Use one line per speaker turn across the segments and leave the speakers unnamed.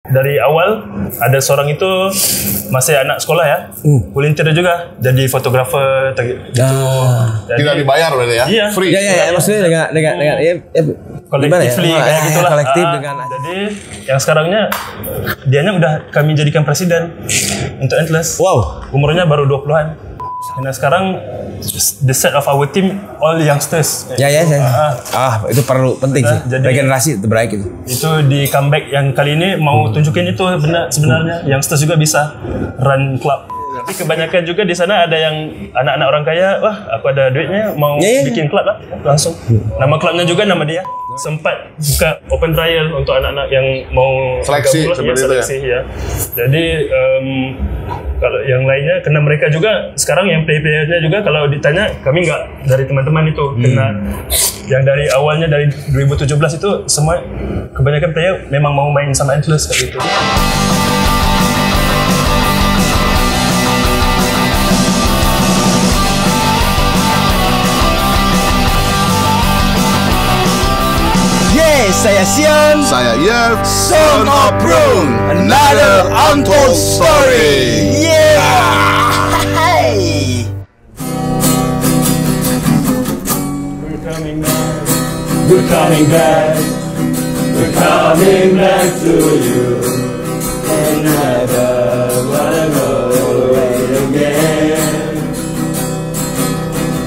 Dari awal ada seorang itu masih anak sekolah ya, volunteer juga jadi fotografer gitu. Jadi,
tidak dibayar berarti ya?
Iya.
Free.
Ya, maksudnya dengan
kolektifly kayak gitulah.
Kolektif dengan.
Jadi yang sekarangnya dianya udah kami jadikan presiden untuk Endless.
Wow.
Umurnya baru 20-an. Nah sekarang the set of our team all youngsters.
Ya. Itu perlu penting sih.
Jadi,
regenerasi terbaik itu.
Itu di comeback yang kali ini mau tunjukin itu sebenarnya youngsters juga bisa run club. Tapi kebanyakan juga di sana ada yang anak-anak orang kaya, wah aku ada duitnya mau bikin klub lah langsung. Nama klubnya juga nama dia. Sempat buka open trial untuk anak-anak yang mau
seleksi seperti
seleksi ya. Jadi kalau yang lainnya kena mereka juga sekarang yang player-playernya juga kalau ditanya kami nggak dari teman-teman itu kena yang dari awalnya dari 2017 itu semua kebanyakan player memang mau main sama Endless kayak gitu.
Saya Sion,
saya Yev, Son of Brung, another untold story.
We're coming back, we're coming back, we're coming back to you. And never wanna go away again.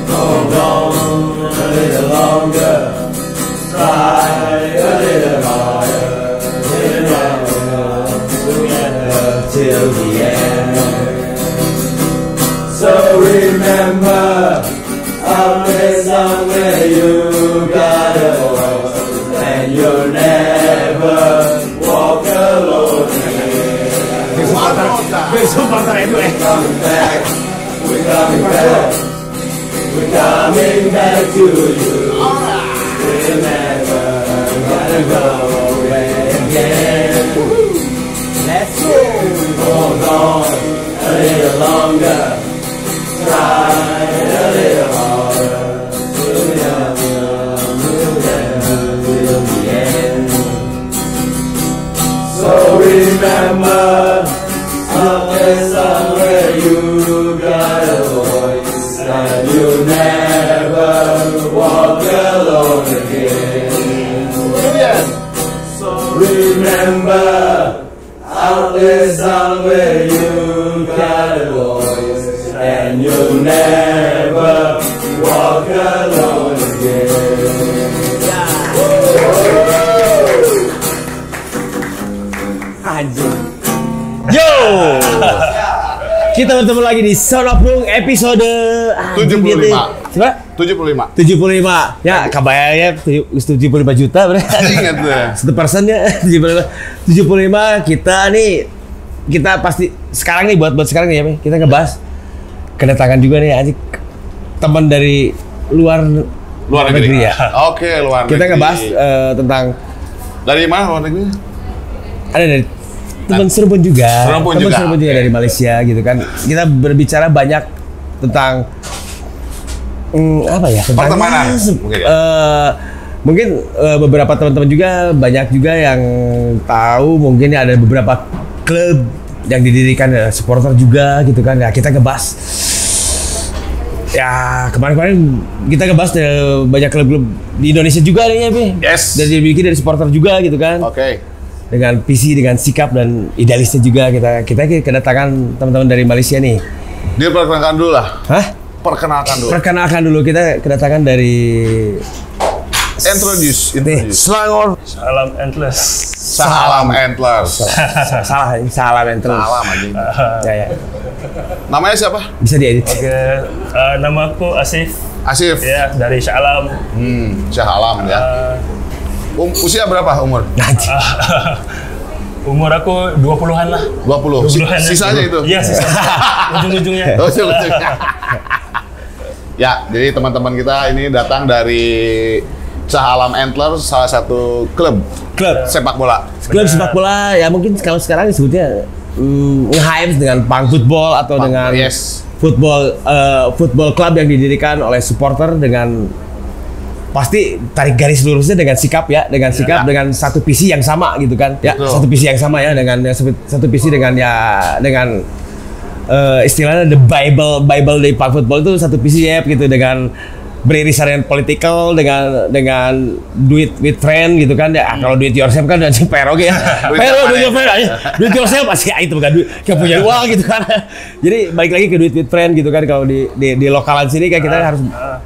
Hold on a little longer. Try a little harder, together till the end. So remember, always somewhere you gotta go, and you'll never walk alone again. We're coming back, we're coming back, we're coming back to you. We'll never gotta go away again. Let's go. Hold on a little longer. Try a little harder. We'll never till the end. So remember, always somewhere you got a voice, and you'll never walk alone again. So remember, out there somewhere you got a voice, and you'll never walk alone again.
Anjing. Yo. Kita bertemu lagi di Son of Brung episode
75.
Coba?
75.
75. Ya, kabarnya 75 juta berarti.
Ingat tuh ya.
1% ya 75 kita pasti sekarang nih buat sekarang nih ya, kita ngebahas kedatangan juga nih anjing teman dari luar negeri ya.
Oke, luar negeri.
Kita ngebahas tentang
dari mana luar negeri?
Ada dari teman Cirebon juga. Cirebon juga dari Malaysia gitu kan. Kita berbicara banyak tentang apa ya? Tentang
pertemanan.
Mungkin beberapa teman-teman juga banyak juga yang tahu mungkin ada beberapa klub yang didirikan supporter juga gitu kan. Ya kita ngebahas ya kemarin kita ngebahas banyak klub-klub di Indonesia juga nih ya, Bi.
Yes.
Dan dibikin dari supporter juga gitu kan.
Oke.
Dengan visi, dengan sikap dan idealisnya juga kita kedatangan teman-teman dari Malaysia nih.
Dia perkenalkan dulu lah.
Hah?
Perkenalkan dulu.
Kita kedatangan dari
Introduce.
Selangor.
Salam Endless.
Salam Endless.
Salam Endless.
Salam aja.
Ya.
Namanya siapa?
Bisa diedit.
Oke, nama aku Asif.
Asif.
Ya, dari Shah Alam.
Shah Alam ya. Usia berapa umur?
Umur aku 20-an lah.
20. Sisanya itu?
Iya, sisanya. Ujung-ujungnya.
Ya, jadi teman-teman kita ini datang dari Shah Alam Antlers, salah satu klub sepak bola.
Klub sepak bola ya mungkin kalau sekarang disebutnya nge-hype dengan punk football atau dengan football club yang didirikan oleh supporter dengan pasti tarik garis lurusnya dengan sikap ya, dengan sikap dengan satu visi yang sama gitu kan. Ya,
Betul.
satu visi yang sama ya dengan satu visi dengan dengan istilahnya the Bible dari Pak Football itu satu visi ya gitu, dengan beririsan dengan political, dengan duit with friend gitu kan ya. Kalau duit yourself kan anjing pero ya. Pero duit yourself masih itu bukan duit yang punya uang gitu kan. Jadi balik lagi ke duit with friend gitu kan. Kalau di lokalan sini kan kita harus,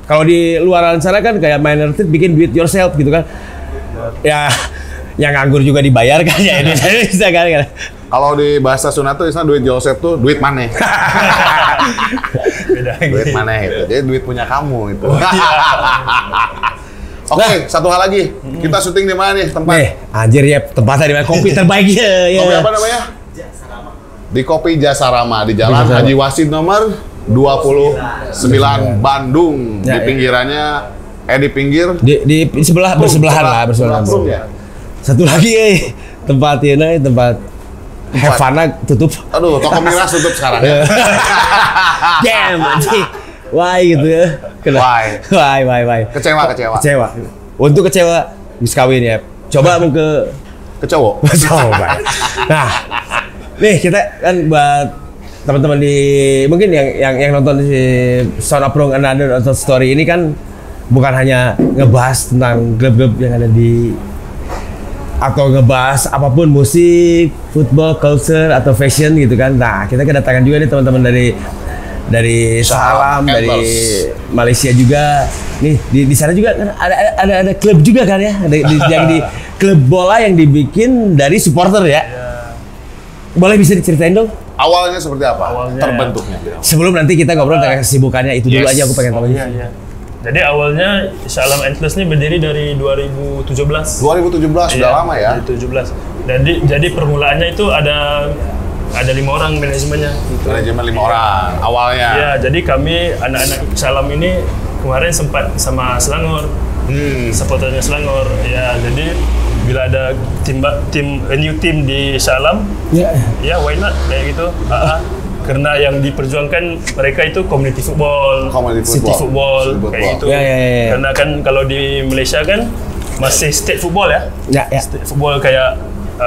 kalau di luaran sana kan kayak Minor Threat bikin duit yourself gitu kan. Ya yang nganggur juga dibayar kan ya, bisa kan.
Kalau di bahasa Sunda tuh istilah duit Joseph tuh duit maneh.
Beda
Duit maneh itu. Jadi duit punya kamu itu. Oke, satu hal lagi. Kita syuting di mana nih tempat?
Anjir ya, tempatnya di mana? Kopi terbaik ya.
Kopi apa namanya? Di Kopi Jasarama di Jalan
Jasarama.
Haji Wasid nomor 29 Bandung.
Ya,
Di pinggirannya di pinggir
Di sebelah bersebelahan lah, bersebelahan.
Prum ya?
Satu lagi tempat ini, tempat Havana tutup.
Aduh, toko miras tutup sekarang ya.
Damn, anjing. Why gitu ya?
Why?
Why?
Kecewa.
Untuk kecewa, bisa kawin ya. Coba mau ke
Kecewa.
coba. Nah, nih kita kan buat teman-teman di mungkin yang nonton di Sound of Wrong Another atau Story ini kan bukan hanya ngebahas tentang klub-klub yang ada di, atau ngebahas apapun musik, football, culture atau fashion gitu kan. Nah, kita kedatangan juga nih teman-teman dari Salam, dari Malaysia juga. Nih di sana juga kan ada klub juga kan ya. Yang di klub bola yang dibikin dari supporter ya. Boleh bisa diceritain dong?
Awalnya seperti apa?
Awalnya
Terbentuknya.
Sebelum nanti kita ngobrol tentang kesibukannya itu dulu aja, aku pengen tahu.
Iya. Jadi awalnya Salam Antlers ini berdiri dari 2017.
2017 sudah lama ya.
2017. Jadi permulaannya itu ada 5 orang manajemennya. Gitu.
Manajemen 5 orang awalnya.
Ya, jadi kami anak-anak Salam ini kemarin sempat sama Selangor, supporternya Selangor. Ya, jadi bila ada new team di Salam, ya why not kayak gitu. Karena yang diperjuangkan mereka itu community football, city football, kayak gitu.
Ya.
Karena kan kalau di Malaysia kan masih state football ya. State football kayak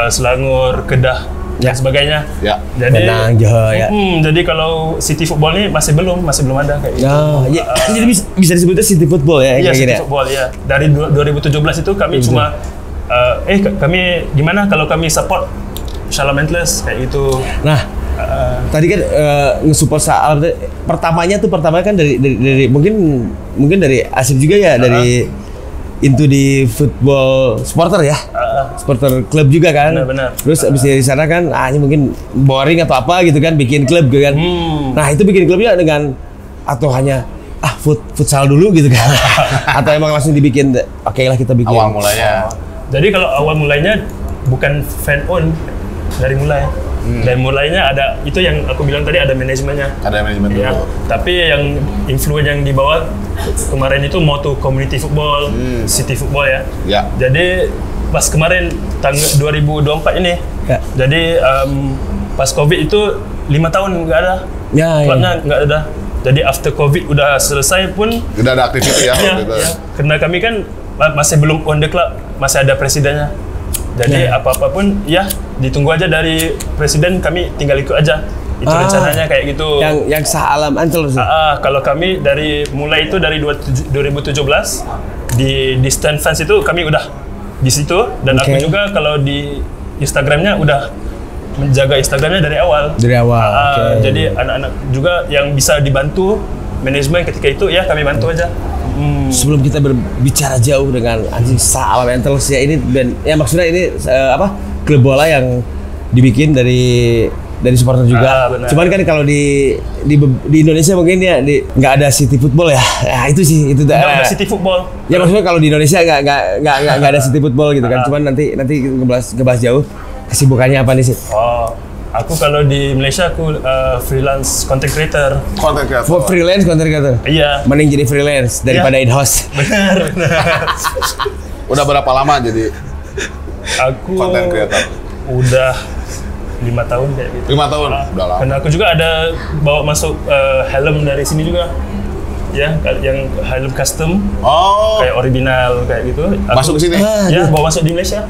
Selangor, Kedah, dan sebagainya.
Ya.
Jadi
Penang, Johor ya.
Jadi kalau city football ini masih belum ada kayak gitu.
Jadi bisa disebutnya city football ya.
Iya, city football ya. Dari 2017 itu kami cuma kami gimana kalau kami support Salam Antlers kayak gitu.
Nah, tadi kan nge-support Salam pertamanya kan dari mungkin dari Asif juga ya, dari into di football supporter ya, supporter klub juga kan.
Benar.
Terus abis dari sana kan ini mungkin boring atau apa gitu kan, bikin klub gitu kan. Nah, itu bikin klubnya dengan atau hanya futsal dulu gitu kan. Atau emang langsung dibikin oke lah kita bikin.
Awal mulanya.
Jadi kalau awal mulainya bukan fan own dari mulai. Dan mulainya ada itu yang aku bilang tadi, ada manajemennya.
Ada manajemen dulu.
Ya, tapi yang influence yang dibawa kemarin itu mau to community football, city football ya.
Ya.
Jadi pas kemarin tanggal 2024 ini, jadi pas COVID itu 5 tahun nggak ada, klubnya nggak ada. Jadi after COVID udah selesai pun
udah ada aktivitas ya.
Karena kami kan masih belum on the club, masih ada presidennya. Jadi apa-apa pun ya ditunggu aja dari presiden, kami tinggal ikut aja. Itu rencananya kayak gitu.
Yang Salam Antlers.
Kalau kami mulai itu dari 2017 di Distant Fans itu kami udah di situ, dan aku juga kalau di Instagramnya udah menjaga Instagramnya dari awal. Jadi anak-anak juga yang bisa dibantu manajemen ketika itu ya kami bantu aja.
Sebelum kita berbicara jauh dengan Salam Antlers ya, ini band ya, maksudnya ini klub bola yang dibikin dari supporter juga. Cuman kan kalau di Indonesia mungkin ya nggak ada city football ya. Nah, itu sih itu.
Nggak ada city football.
Ya maksudnya kalau di Indonesia nggak ada city football gitu kan. Cuman nanti ngebahas jauh kesibukannya apa nih sih?
Aku kalau di Malaysia aku freelance content creator.
Freelance content creator.
Iya.
Mending jadi freelance daripada in-house.
Benar.
Udah berapa lama jadi
aku
content creator?
Udah 5 tahun kayak gitu.
5 tahun? Udah lama.
Karena aku juga ada bawa masuk helm dari sini juga. Ya, yang helm custom,
Oh,
kayak original kayak gitu.
masuk ke sini.
Ya, bawa masuk di Malaysia.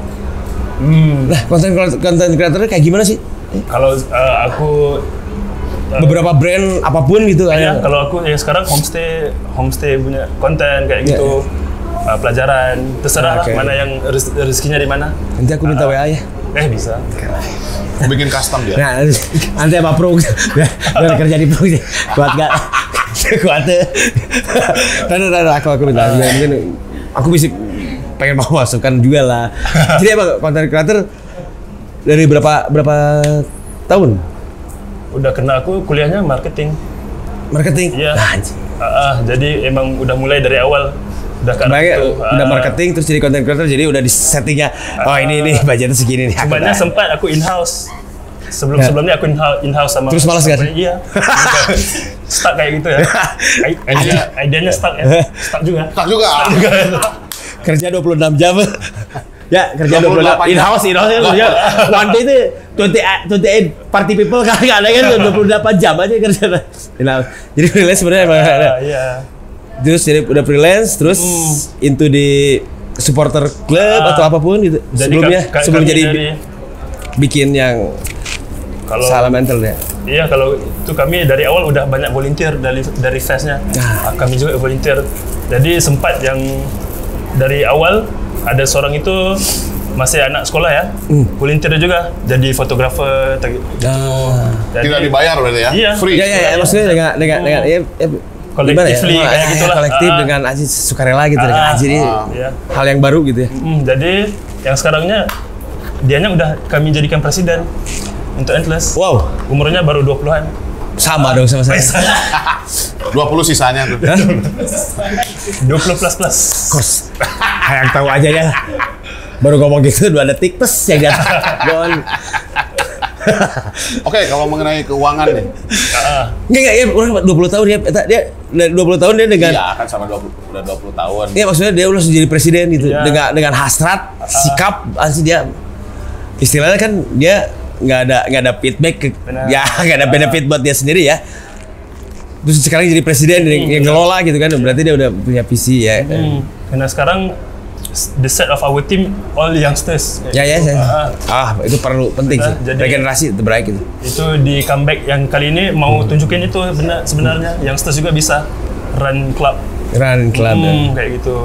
Nah, konten kreatornya kayak gimana sih?
Kalau aku
Beberapa brand apapun gitu
ya,
kayak.
kalau aku ya sekarang homestay punya konten kayak
Ya,
gitu. Pelajaran, terserah lah
Oke.
mana yang rezekinya di mana.
Nanti aku minta WA ya.
Bisa.
Bikin custom dia.
Nah, nanti sama pro biar kerja di pro sih. Kuat gak? Kuat tuh. Tanda aku minta. Ya, mungkin aku bisa pengen mau masukkan juga lah. Jadi apa konten kreator dari berapa tahun?
Udah kena aku kuliahnya marketing.
Marketing.
Iya.
Nah, anjing.
Jadi emang udah mulai dari awal. Udah ke arah
Baik,
itu.
udah marketing terus jadi konten kreator jadi udah di settingnya. Oh ini budgetnya segini nih.
Sebenarnya sempat aku in-house. Sebelumnya aku in-house sama.
Terus malas kan?
Iya. Stuck kayak gitu ya. Idenya stuck ya. Stuck juga.
Tak juga.
Kerja 26 jam. Ya, kerja
28
26 in-house kerja. One day itu 28 party people kan ada kan 28 jam aja kerja. Jadi freelance sebenarnya emang ada.
Iya.
Terus jadi udah freelance terus into di supporter club atau apapun gitu.
Jadi
Sebelum
kami
jadi
dari-
bikin yang
Kalau
salah mental ya.
Iya, kalau itu kami dari awal udah banyak volunteer dari festnya. Kami juga volunteer. Jadi sempat yang dari awal ada seorang itu masih anak sekolah ya, volunteer juga jadi fotografer. Jadi,
Tidak dibayar berarti ya?
Iya.
Free.
Ya, maksudnya dengan ya,
collectively
gimana ya?
kayak gitulah.
Kolektif dengan Aziz sukarela gitu dengan Aziz ini
Iya.
hal yang baru gitu ya.
Jadi yang sekarangnya dianya udah kami jadikan presiden untuk Endless.
Wow,
Umurnya baru 20-an.
sama dong sama saya.
20 sisanya tuh.
20 plus.
Kos, yang tahu aja ya. Baru ngomong gitu 2 detik tes ya kan.
Oke, kalau mengenai keuangan nih.
Enggak ya, orang 20 tahun dia 20 tahun dia dengan
Iya, kan sama udah 20 tahun.
ya maksudnya dia udah jadi presiden gitu
Iya.
dengan hasrat, sikap asli dia istilahnya kan dia nggak ada feedback
Benar.
ya nggak ada benefit buat dia sendiri ya. Terus sekarang jadi presiden yang ngelola gitu kan berarti dia udah punya visi ya.
Karena sekarang the set of our team all youngsters.
Ya itu perlu penting sih.
Jadi-
Regenerasi terbaik itu.
Itu di comeback yang kali ini mau tunjukin itu benar sebenarnya youngsters juga bisa run club.
Keren club ya.
Kayak gitu.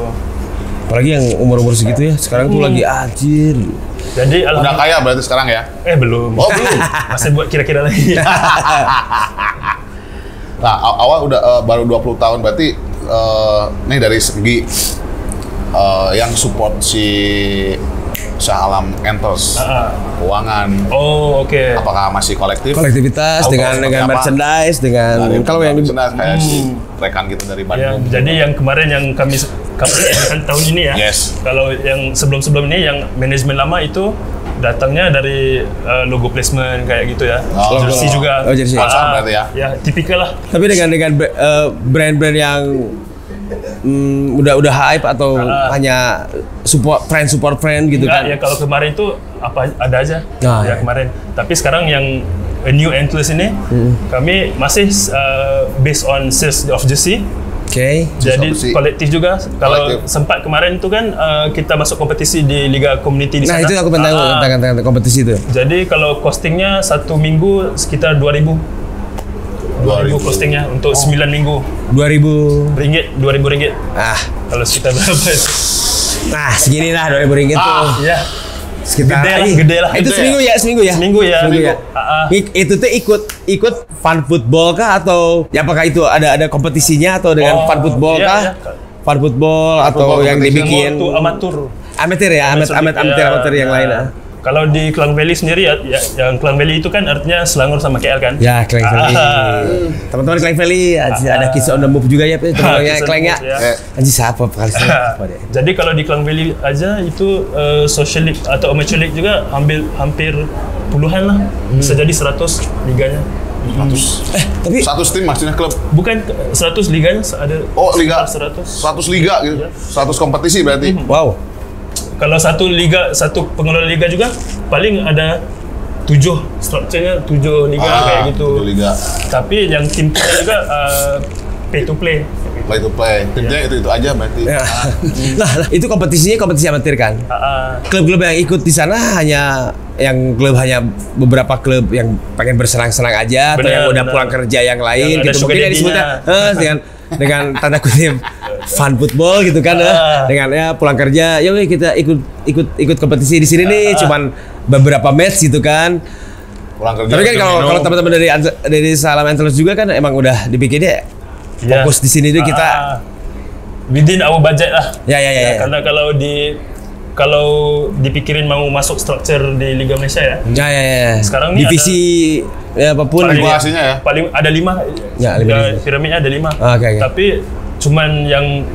Apalagi yang umur segitu ya. Sekarang tuh lagi anjir.
Jadi
Udah kaya berarti sekarang ya?
belum.
Oh, belum.
Masih buat kira-kira lagi.
Nah, awal udah baru 20 tahun berarti nih dari segi yang support si Shah Alam Enters, keuangan,
Oh, oke.
apakah masih kolektif?
Kolektivitas
Atau
dengan
seperti apa?
merchandise dengan
Dari
kalau yang
merchandise kayak si rekan kita dari
Ya,
Bandung.
jadi yang kemarin yang kami adakan tahun ini ya.
Yes.
Kalau yang sebelum-sebelum ini yang manajemen lama itu datangnya dari logo placement kayak gitu ya.
Oh,
Jersey juga.
Oh, jersey.
Sponsor berarti ya?
Ya, tipikal lah.
tapi dengan brand-brand yang udah hype atau hanya support friend gitu
Enggak,
kan.
ya kalau kemarin itu apa ada aja.
Nah,
ya
ya.
kemarin. Tapi sekarang yang new Endless ini kami masih based on sales of jersey.
Oke.
Jadi
Jersey.
kolektif juga. Kalau
Kolektif.
sempat kemarin itu kan kita masuk kompetisi di Liga Community di
Nah,
sana.
itu aku pengen tahu tentang kompetisi itu.
Jadi kalau costingnya 1 minggu sekitar 2.000. 2.000 costingnya untuk 9 minggu.
2000.
RM2.000.
Ah,
Kalau sekitar berapa itu?
nah segini lah 2000 ringgit tuh.
Ya,
Sekitar
gede lah.
Itu
Gede
seminggu ya.
Seminggu ya.
Itu tuh ikut fun football kah atau ya apakah itu ada kompetisinya atau dengan fun football
iya,
kah?
iya.
Fun football atau
football
yang
competition.
dibikin
Itu amatur.
amatir ya, amatir yang lain. Ah.
Kalau di Klang Valley sendiri ya, yang Klang Valley itu kan artinya Selangor sama KL kan?
Ya, Klang Valley. Teman-teman Klang Valley, ada Kids on the Move juga ya, teman-temannya
Kids on the
Klang ya.
Move, ya.
Anjir siapa kali siapa dia?
Jadi kalau di Klang Valley aja itu social league atau amateur league juga hampir puluhan lah. Bisa jadi 100 liganya.
100.
Tapi
100 tim maksudnya klub.
Bukan 100 liganya ada.
Oh, liga.
100.
100 liga gitu.
Iya.
100 kompetisi berarti.
wow.
Kalau satu pengelola liga juga paling ada 7 strukturnya 7 liga kayak gitu.
7 liga.
Tapi yang tim kita juga pay to play
play to play. Timnya itu aja berarti.
Ya. Nah, itu kompetisinya kompetisi amatir kan. Klub-klub yang ikut di sana hanya beberapa klub yang pengen bersenang-senang aja, atau yang udah pulang kerja yang lain gitu. Mungkin disebutnya dengan tanda kutip fun football gitu kan, dengan ya pulang kerja, ya kita ikut kompetisi di sini nih, cuman beberapa match gitu kan.
Pulang kerja.
Tapi kan kalau teman-teman dari Salam Antlers juga kan emang udah dibikinnya fokus di sini dulu kita
within our budget lah.
Ya.
Karena kalau dipikirin mau masuk struktur di Liga Malaysia ya.
Ya.
Sekarang ini
divisi apapun
regulasinya ya.
Paling ada 5.
Ya,
piramidnya ada 5.
Okay.
Tapi cuman yang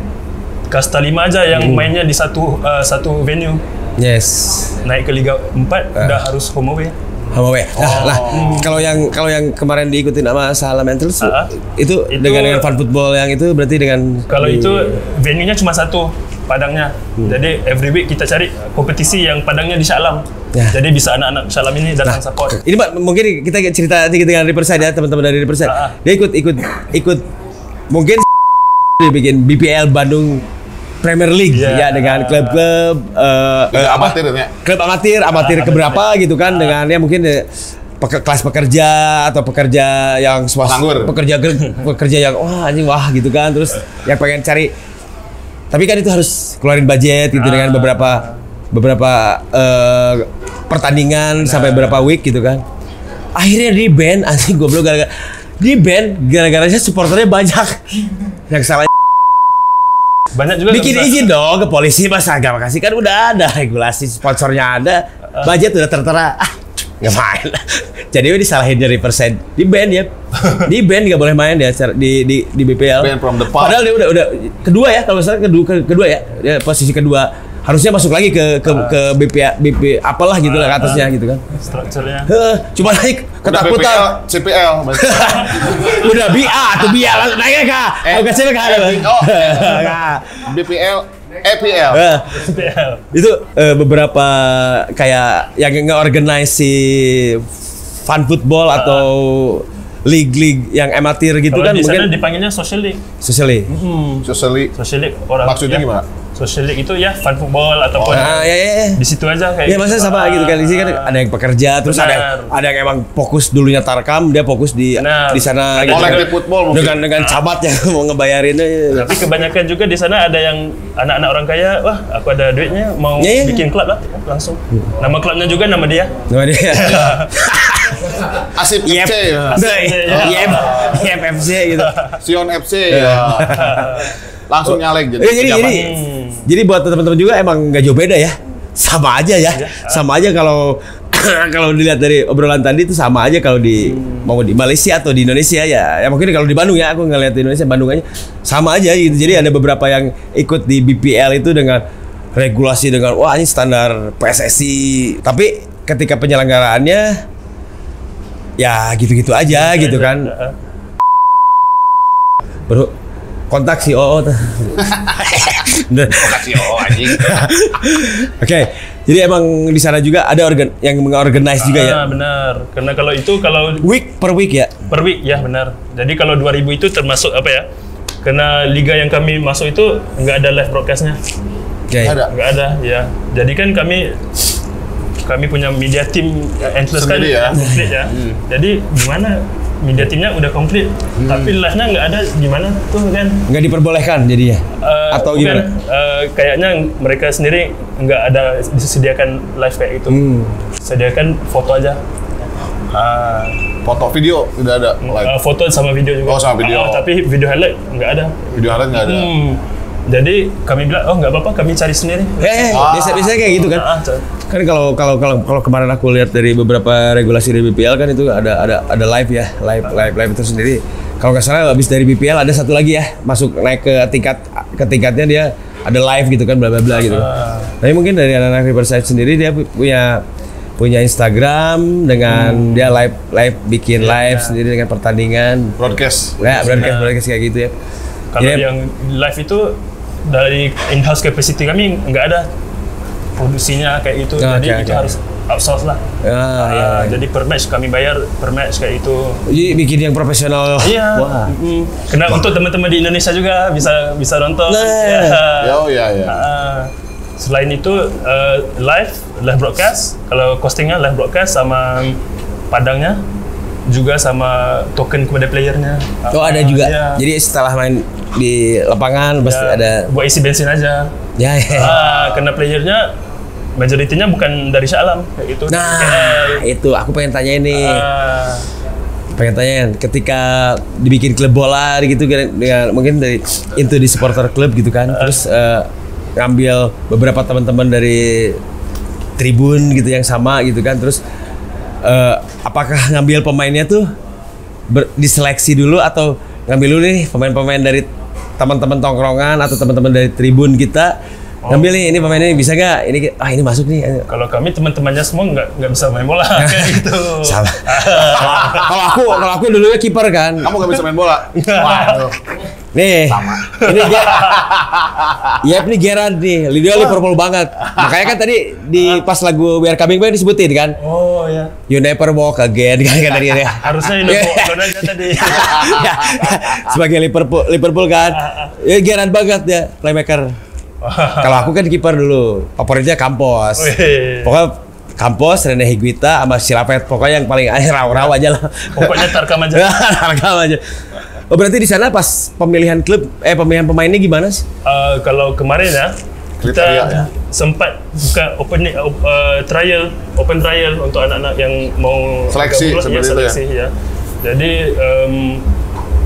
kasta 5 aja yang mainnya di satu venue.
Yes.
Naik ke Liga 4 udah harus home away. Kalau yang kemarin diikutin sama Salam Antlers itu dengan fun football yang itu berarti dengan kalau itu venue-nya cuma satu, Padangnya. Jadi every week kita cari kompetisi yang Padangnya di Shah Alam. Jadi bisa anak-anak Shah Alam ini datang support.
Ini Pak, mungkin kita cerita sedikit dengan Riverside ya, teman-teman dari Riverside. Dia ikut mungkin dibikin BPL Bandung Premier League ya, dengan klub-klub klub amatir keberapa gitu kan, dengan ya mungkin kelas pekerja atau pekerja yang swasta, pekerja yang wah gitu kan, terus yang pengen cari, tapi kan itu harus keluarin budget gitu dengan beberapa pertandingan sampai beberapa week gitu kan. Akhirnya di ban, anjing goblok, gara-gara supporternya banyak. Yang salah
banyak juga
bikin izin dong ke polisi, masa gak makasih, kan udah ada regulasi, sponsornya ada, budget udah tertera, ngapain. Jadi disalahin dari persen, di ban ya, di ban nggak boleh main ya di BPL.
Ban from the park.
Padahal dia udah kedua ya, kalau misalnya kedua ya, dia posisi kedua. Harusnya masuk lagi ke BP apalah gitu lah atasnya gitu kan.
Strukturnya.
Cuma naik ketakutan.
CPL.
Udah BA tuh BA langsung naik kah? Bukan CPL.
BPL, EPL.
Itu beberapa kayak yang nge-organize si fun football atau league yang amatir gitu kan,
di
mungkin
sana dipanggilnya social league.
Social league.
Social league
orang.
Maksudnya gimana?
Social league itu ya fun football ataupun di situ aja kayak.
Ya maksudnya sama gitu kan, di sini kan ada yang pekerja, terus ada yang emang fokus dulunya Tarkam, dia fokus di sana gitu.
Kolektif football
dengan camat yang mau ngebayarinnya.
Tapi kebanyakan juga di sana ada yang anak-anak orang kaya, wah aku ada duitnya mau bikin klub lah langsung. Nama klubnya juga nama dia.
Nama dia.
Asip FC.
FC gitu.
Sion FC. Langsung nyalek
jadi buat teman-teman juga emang nggak jauh beda ya, sama aja ya, sama aja kalau dilihat dari obrolan tadi itu sama aja kalau mau di Malaysia atau di Indonesia ya mungkin kalau di Bandung ya, aku ngeliat di Indonesia Bandung aja sama aja gitu. Jadi ada beberapa yang ikut di BPL itu dengan regulasi dengan wah ini standar PSSI, tapi ketika penyelenggaraannya ya gitu-gitu aja gitu kan. Bro, kontak si OO tuh.
Kontak si OO anjing.
Oke, jadi emang di sana juga ada yang mengorganize juga ya.
Benar. Karena kalau
week per week ya.
Per week ya benar. Jadi kalau 2000 itu termasuk apa ya? Karena liga yang kami masuk itu nggak ada live broadcastnya. Nggak ada ya. Jadi kan kami punya media team Antlers kan komplit ya. Jadi gimana? Media timnya udah komplit, tapi live-nya nggak ada, gimana tuh kan? Nggak
diperbolehkan jadinya? Atau gimana?
Kayaknya mereka sendiri nggak ada disediakan live kayak gitu. Sediakan foto aja.
Foto video tidak ada live.
Foto sama video juga.
Oh sama video.
Tapi video highlight nggak ada.
Video highlight nggak ada.
Jadi kami bilang, oh nggak apa-apa, kami cari sendiri.
Biasanya kayak gitu kan. Kan kalau kemarin aku lihat dari beberapa regulasi dari BPL kan itu ada live ya, live itu sendiri. Kalau nggak salah habis dari BPL ada satu lagi ya, masuk naik ke tingkatnya dia ada live gitu kan, bla bla bla gitu. Tapi mungkin dari anak-anak Riverside sendiri dia punya Instagram dengan dia live bikin live sendiri dengan pertandingan.
Broadcast
kayak gitu ya.
Kalau yang live itu dari in-house capacity kami nggak ada produksinya kayak gitu, jadi itu outsource lah. Jadi per match kami bayar per match kayak itu.
Jadi bikin yang profesional.
Iya.
Wah.
Karena untuk teman-teman di Indonesia juga bisa nonton. Selain itu live broadcast. Kalau costingnya live broadcast sama padangnya juga sama token kepada playernya.
Oh ada juga. Jadi setelah main di lapangan pasti ada.
Buat isi bensin aja. Karena playernya majoritinya bukan dari Shah Alam kayak gitu.
Itu aku pengen tanya ini. Pengen tanya ketika dibikin klub bola gitu dengan mungkin dari into di supporter club gitu kan. Terus ngambil beberapa teman-teman dari tribun gitu yang sama gitu kan. Terus apakah ngambil pemainnya tuh diseleksi dulu atau ngambil dulu nih pemain-pemain dari teman-teman tongkrongan atau teman-teman dari tribun kita ngambil nih ini pemain ini bisa nggak ini masuk nih.
Kalau kami teman-temannya semua nggak bisa main bola kayak gitu.
Sama. kalau aku dulunya kiper kan.
Kamu nggak bisa main bola. Waduh.
Nih, sama. Ini nih Gerard nih, dia Liverpool banget. Makanya kan tadi di pas lagu We Are Coming Back disebutin kan.
Oh ya.
You never walk again kan tadi ya.
Harusnya ini aja tadi.
Sebagai Liverpool kan. Ya Gerard banget ya, playmaker. Kalau aku kan kiper dulu, favoritnya Campos. Pokoknya Campos, Rene Higuita, sama Silapet. Pokoknya yang paling raw aja lah.
Pokoknya tarkam aja.
Tarkam aja. Oh berarti di sana pas pemilihan klub, pemilihan pemainnya gimana sih?
Kalau kemarin ya, kita sempat buka open trial untuk anak-anak yang mau
seleksi seperti itu ya.
Jadi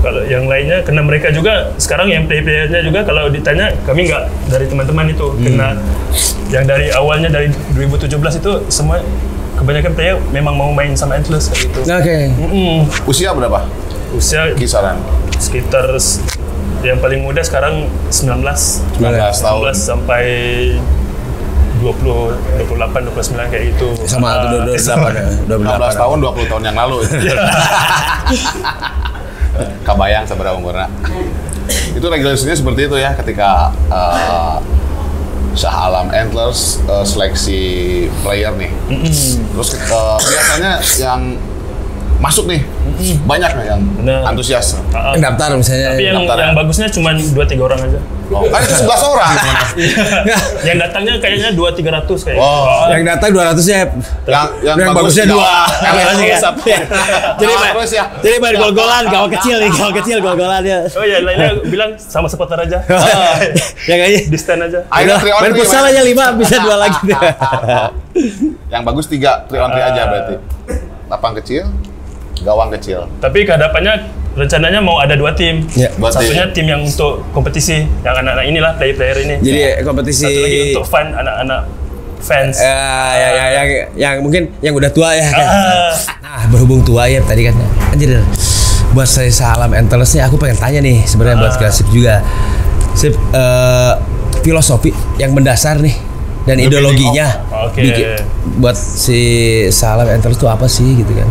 kalau yang lainnya, karena mereka juga sekarang yang player-playernya juga kalau ditanya kami nggak dari teman-teman itu, karena yang dari awalnya dari 2017 itu semua kebanyakan player memang mau main sama Antlers kayak gitu.
Oke.
Usia berapa?
Usia
kisaran
sekitar yang paling muda sekarang 19
tahun
sampai 20, 28, 29 kayak itu.
Sama 28
tahun 20 tahun yang lalu. Kabayang seberapa umurnya. Itu regulasinya seperti itu ya ketika Shah Alam Antlers seleksi player nih. Terus biasanya yang masuk nih banyak nih yang antusias.
Daftar misalnya.
Tapi yang bagusnya cuma 2-3 orang aja.
Kan itu 11 orang.
Yang datangnya kayaknya 200-300 kayak.
Yang datang 200 ya. Yang bagusnya 2. Jadi main gol-golan, gawang kecil gol-golan ya.
Oh iya, lainnya bilang sama supporter aja.
Yang aja
di stand aja.
Main futsal aja 5 bisa 2 lagi.
Yang bagus 3 on 3 aja berarti. Lapang kecil, gawang kecil.
Tapi kehadapannya rencananya mau ada 2 tim. Satunya tim yang untuk kompetisi, yang anak-anak inilah player-player ini.
Jadi kompetisi.
Satu lagi untuk fun anak-anak fans.
Yang mungkin yang udah tua ya kan. Berhubung tua ya tadi kan. Anjir. Buat saya Shah Alam Antlers nih aku pengen tanya nih sebenarnya buat Klasip juga. Filosofi yang mendasar nih dan ideologinya buat si Shah Alam Antlers itu apa sih gitu kan?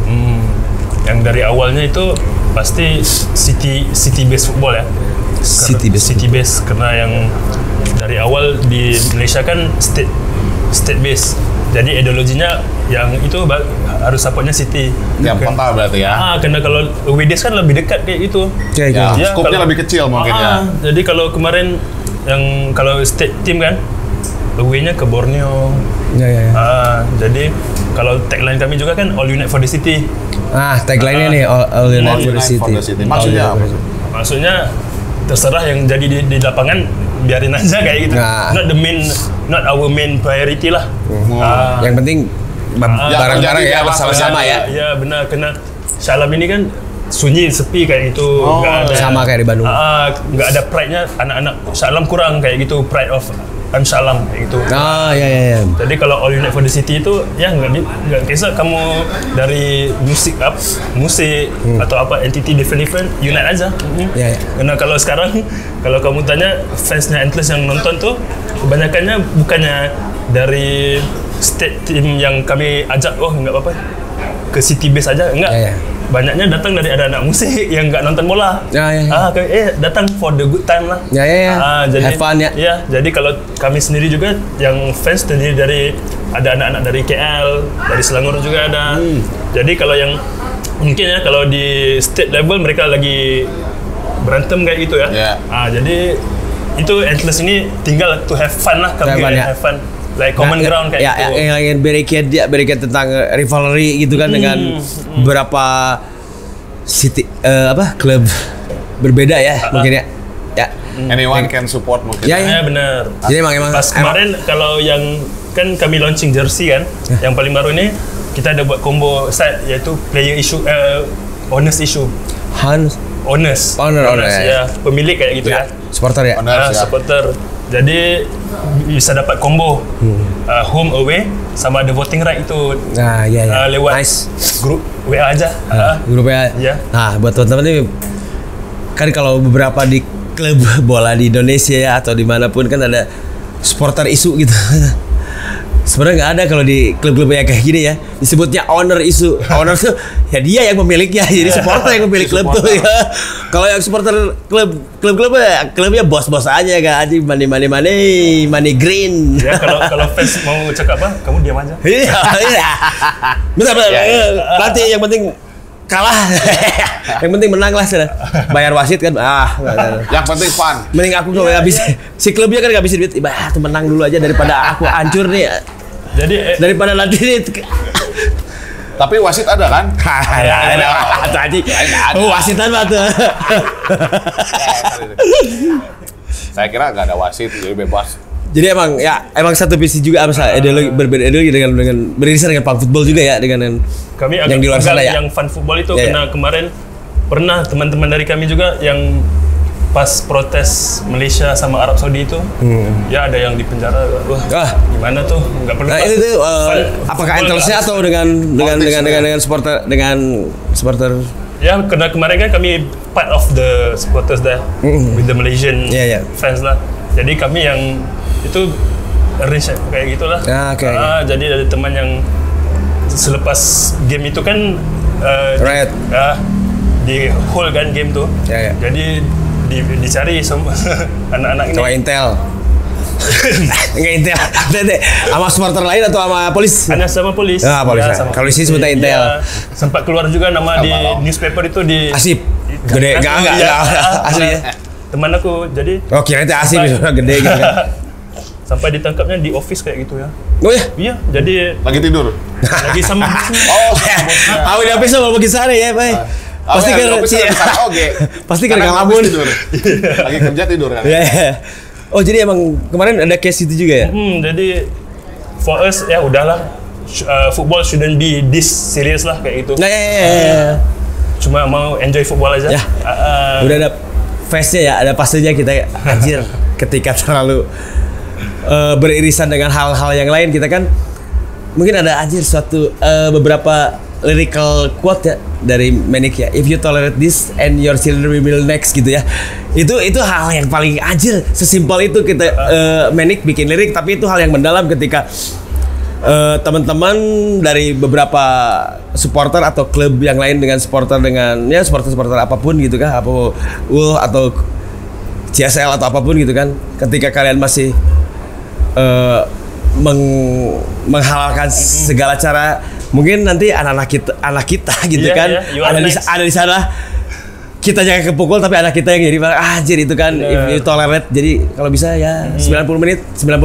Yang dari awalnya itu pasti city based football ya. City based karena yang dari awal di Malaysia kan state based. Jadi ideologinya yang itu harus supportnya City.
Yang kontal berarti ya.
Karena kalau away days kan lebih dekat kayak gitu.
Skopnya lebih kecil mungkin ya.
Jadi kalau kemarin yang kalau state team kan away-nya ke Borneo. Jadi kalau tagline kami juga kan All Unite for the City.
Tagline-nya nih All Unite for the City.
Maksudnya apa?
Maksudnya terserah yang jadi di lapangan biarin aja kayak gitu. Not our main priority lah.
Yang penting barang-barang ya bersama-sama ya.
Iya benar, karena Shah Alam ini kan sunyi, sepi kayak gitu.
Nggak ada, sama kayak di Bandung.
Nggak ada pride-nya, anak-anak Shah Alam kurang kayak gitu, pride of Shah Alam kayak gitu.
Iya.
Jadi kalau All Unite for the City itu ya nggak kisah kamu dari musik atau apa entity different unite aja. Karena kalau sekarang kalau kamu tanya fansnya Antlers yang nonton tuh kebanyakannya bukannya dari state team yang kami ajak, nggak apa-apa. ke city base aja, enggak.
Ya.
Banyaknya datang dari ada anak musik yang nggak nonton bola.
Ya.
Datang for the good time lah.
Ya.
Jadi,
have fun ya.
Ya, jadi kalau kami sendiri juga yang fans terdiri dari ada anak-anak dari KL, dari Selangor juga ada. Jadi kalau yang mungkin ya kalau di state level mereka lagi berantem kayak gitu ya. Jadi itu Antlers ini tinggal to have fun lah, kami have fun. Like common ground kayak gitu.
Yang barricade tentang rivalry gitu kan dengan beberapa city klub berbeda ya mungkin ya.
Anyone can support mungkin.
Ya benar.
Jadi emang
pas kemarin kalau yang kan kami launching jersey kan, yang paling baru ini kita ada buat combo set yaitu player issue, owners issue. Owners ya, pemilik kayak gitu ya.
Supporter ya.
Supporter. Jadi bisa dapat combo home away sama ada voting right itu. Lewat grup WA aja.
Grup WA.
Ya.
Nah, buat teman-teman ini kan kalau beberapa di klub bola di Indonesia ya atau dimanapun kan ada supporter isu gitu. Sebenarnya nggak ada kalau di klub-klub yang kayak gini ya, disebutnya owner isu. Owner tuh ya dia yang pemiliknya, jadi supporter yang pemilik klub tuh ya. Kalau yang supporter klubnya bos-bos aja kan, anjing money green.
Ya kalau fans mau cakap apa, kamu diam aja.
Iya. Benar. Nanti yang penting kalah. Yang penting menang lah sudah. Bayar wasit kan.
Yang penting fun.
Mending aku nggak habis. Si klubnya kan nggak habis duit. Tuh menang dulu aja daripada aku hancur nih.
Jadi
daripada nanti nih.
Tapi wasit ada kan?
Ada tadi. Wasitan mah tuh.
Saya kira nggak ada wasit, jadi bebas.
Jadi emang satu visi juga berbeda ideologi dengan beririsan dengan fan football juga ya dengan
kami
yang di luar sana ya.
Yang fan football itu karena kemarin pernah teman-teman dari kami juga yang pas protes Malaysia sama Arab Saudi itu, ya ada yang di penjara. Wah, gimana tuh? Nggak perlu.
Nah, itu apakah Antlers-nya atau dengan supporter?
Ya, karena kemarin kan kami part of the supporters there with the Malaysian fans lah. Jadi kami yang itu arrange kayak gitulah. Jadi ada teman yang selepas game itu kan di hold kan game tuh. Jadi dicari sama anak-anak ini.
Sama Intel. Enggak Intel. Sama supporter lain atau sama polis?
Hanya sama polis.
Polis. Kalau di sini sebutnya Intel.
Sempat keluar juga nama di newspaper itu di
Asip. Gede enggak asli ya.
Teman aku jadi
kira itu Asip gede gitu kan.
Sampai ditangkapnya di office kayak gitu ya.
Oh ya?
Iya, jadi
lagi tidur.
Lagi sama bosnya.
Aku di office sama bagi sare ya, Pak. Pasti kan ngelamun.
Lagi kerja tidur kan.
Oh, jadi emang kemarin ada case itu juga ya?
Jadi for us ya udahlah. Football shouldn't be this serious lah kayak gitu. Cuma mau enjoy football aja.
Udah ada phase-nya ya, ada pasenya kita anjir ketika terlalu beririsan dengan hal-hal yang lain kita kan mungkin ada anjir suatu beberapa lyrical quote ya dari Manic ya, if you tolerate this and your children will next gitu ya, itu hal yang paling anjir, sesimpel itu kita Manic bikin lirik tapi itu hal yang mendalam ketika teman-teman dari beberapa supporter atau klub yang lain dengan supporter supporter apapun gitu kan, atau CSL atau apapun gitu kan, ketika kalian masih menghalalkan segala cara, mungkin nanti anak kita gitu kan ada di sana, kita jangan kepukul tapi anak kita yang jadi anjir itu kan if you tolerate, jadi kalau bisa ya 90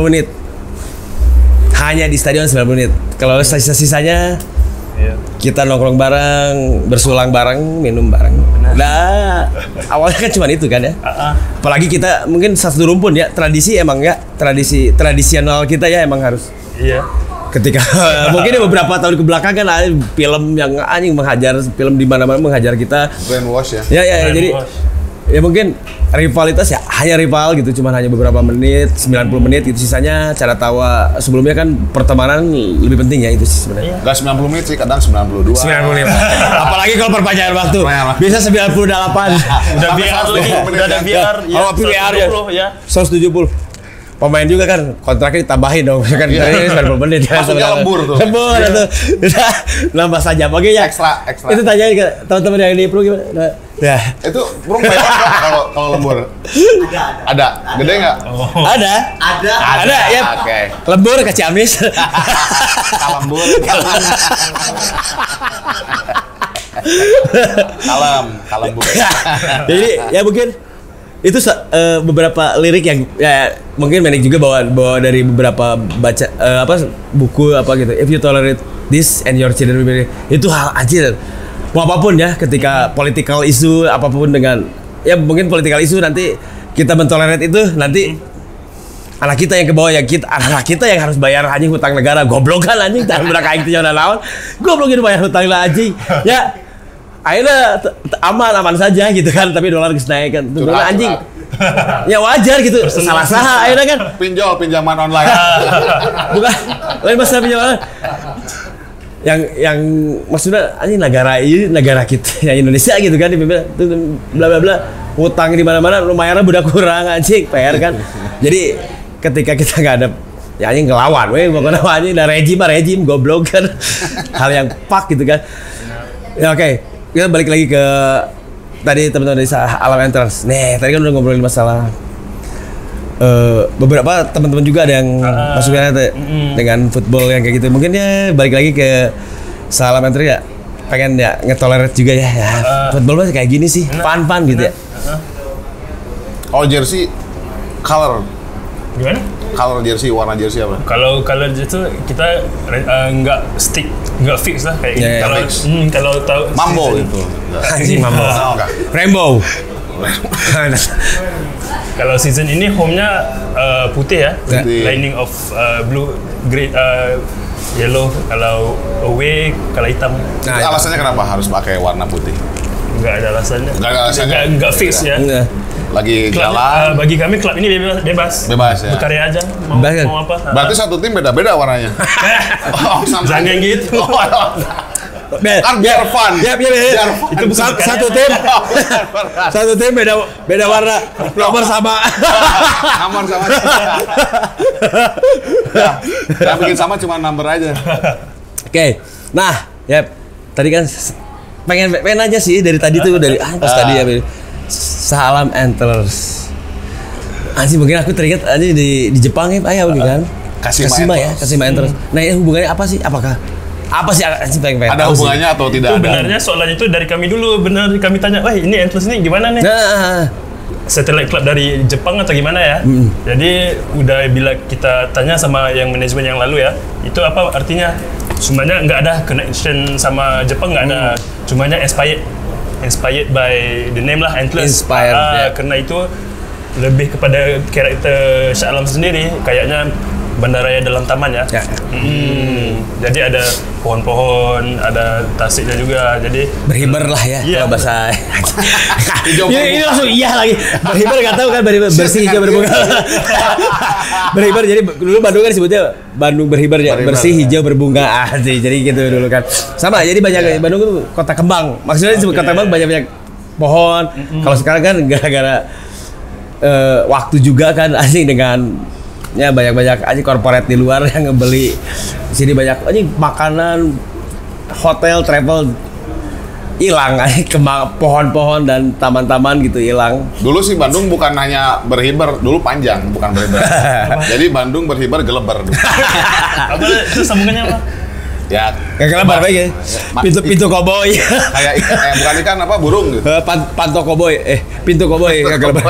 menit hanya di stadion 90 menit, kalau sisa-sisanya kita nongkrong bareng, bersulang bareng, minum bareng. Nah, awalnya kan cuma itu kan ya. Apalagi kita mungkin satu rumpun ya, tradisi tradisional kita ya emang harus.
Iya.
Ketika mungkin beberapa tahun ke belakang kan ada film yang anjing film di mana-mana menghajar kita.
Brainwash ya.
Ya, jadi ya mungkin rivalitas ya hanya rival gitu, cuman hanya beberapa menit, 90 menit itu, sisanya cara tawa. Sebelumnya kan pertemanan lebih penting ya itu sih sebenarnya.
Enggak 90 menit sih, kadang 92.
95. Apalagi kalau perpanjangan waktu. Bisa 98.
Udah VR lagi, udah ada VR.
VR ya. 170. pemain juga kan kontraknya ditambahin dong kan ini 90 menit kan
Maksudnya lembur tuh.
lembur tuh nambah saja oke ya
Ekstra.
itu tanyain ke teman-teman yang di pro gimana nah
Itu burung bayar nggak kalau lembur? Ada. Gede nggak?
ada ya
Oke.
lembur ke Ciamis
Kalembur. Kalembur.
jadi ya mungkin itu beberapa lirik yang ya mungkin Menik juga bawa dari beberapa baca buku apa gitu. If you tolerate this and your children will be itu hal anjir. Mau apapun ya ketika political issue apapun dengan ya mungkin political issue nanti kita mentolerat itu nanti anak kita yang ke bawah ya anak kita yang harus bayar anjing hutang negara goblok kan anjing tak berak aing teh naon goblok gitu bayar hutang lah anjing ya akhirnya aman saja gitu kan tapi dolar geus naik kan dolar anjing ya wajar gitu salah akhirnya kan
pinjaman online
bukan lain masalah pinjaman yang maksudnya anjing negara kita ya Indonesia gitu kan bla bla bla hutang di mana-mana lumayan udah kurang anjing PR kan jadi ketika kita nggak ada ya anjing ngelawan pokoknya anjing ada rejim goblok kan hal yang pak gitu kan ya oke. Kita balik lagi ke tadi teman-teman dari Alam Entrance. Nih, tadi kan udah ngobrolin masalah beberapa teman-teman juga ada yang masuknya dengan football yang kayak gitu. Mungkin ya balik lagi ke Alam Entrance ya. Pengen ya ngetolerate juga ya. Football masih kayak gini sih, fun gitu ya.
Oh jersey color.
Gimana?
Color jersey, warna jersey apa?
Kalau color itu kita nggak stick, nggak fix lah kayak
Yeah,
kalau kalau tahu
Mambo
season.
itu.
Anjing mambo.
Enggak.
Rainbow.
Kalau season ini home-nya putih ya,
Putih.
lining of blue, green, yellow. Kalau away kalau hitam.
Itu alasannya kenapa harus pakai warna putih?
Nggak ada alasannya.
Nggak ada alasannya.
Nggak fix ya.
Enggak.
Lagi
Klub,
jalan.
bagi kami klub ini bebas.
Bebas ya.
Berkarya aja. Mau,
Bebas.
mau apa?
Berarti satu tim beda-beda warnanya. Oh, sama.
Jangan gitu.
Kan biar fun.
Ya.
Biar fun.
Itu bukan
Satu tim beda warna. Nomor sama.
Nomor sama. Yang bikin sama cuma number aja.
Oke. Nah, ya tadi kan pengen aja sih dari tadi tuh dari pas tadi ya Salam Antlers. Anjing mungkin aku teringat aja di Jepang ya ayah kan. Kashima Antlers. Nah, ini hubungannya apa sih? Apa sih anjing pengen
Ada hubungannya atau tidak
Itu
ada?
benarnya soalan itu dari kami dulu. Benar kami tanya, "Wah, ini Antlers ini gimana nih?"
Nah,
Satellite club dari Jepang atau gimana ya? Jadi udah bila kita tanya sama yang manajemen yang lalu ya, itu apa artinya? Sebenarnya nggak ada connection sama Jepang, nggak ada. Cumanya inspired by the name lah, Antlers.
Inspired, ya.
Karena itu lebih kepada karakter Shah Alam sendiri, kayaknya bandaraya dalam taman ya. Jadi ada pohon-pohon, ada tasiknya juga. Jadi
berhibar lah ya
Iya.
kalau bahasa.
Hijau
ini langsung iya lagi. Berhibar nggak tahu kan berhibar bersih hijau berbunga. Berhibar jadi dulu Bandung kan disebutnya Bandung berhibar ya, bersih hijau berbunga sih. Jadi gitu dulu kan. Sama jadi banyak Bandung itu kota kembang. Maksudnya disebut kota kembang banyak pohon. Kalau sekarang kan gara-gara waktu juga kan asing dengan ya banyak aja korporat di luar yang ngebeli di sini banyak aja makanan hotel travel hilang aja kembang pohon-pohon dan taman-taman gitu hilang.
Dulu sih Bandung bukan hanya berhibar, dulu panjang bukan berhibar. Jadi Bandung berhibar gelebar.
apa itu sambungannya apa?
Ya
Kayak lebar baik ya. Pintu koboi.
kayak bukan ikan apa burung gitu.
Panto koboi. Pintu koboi kayak lebar.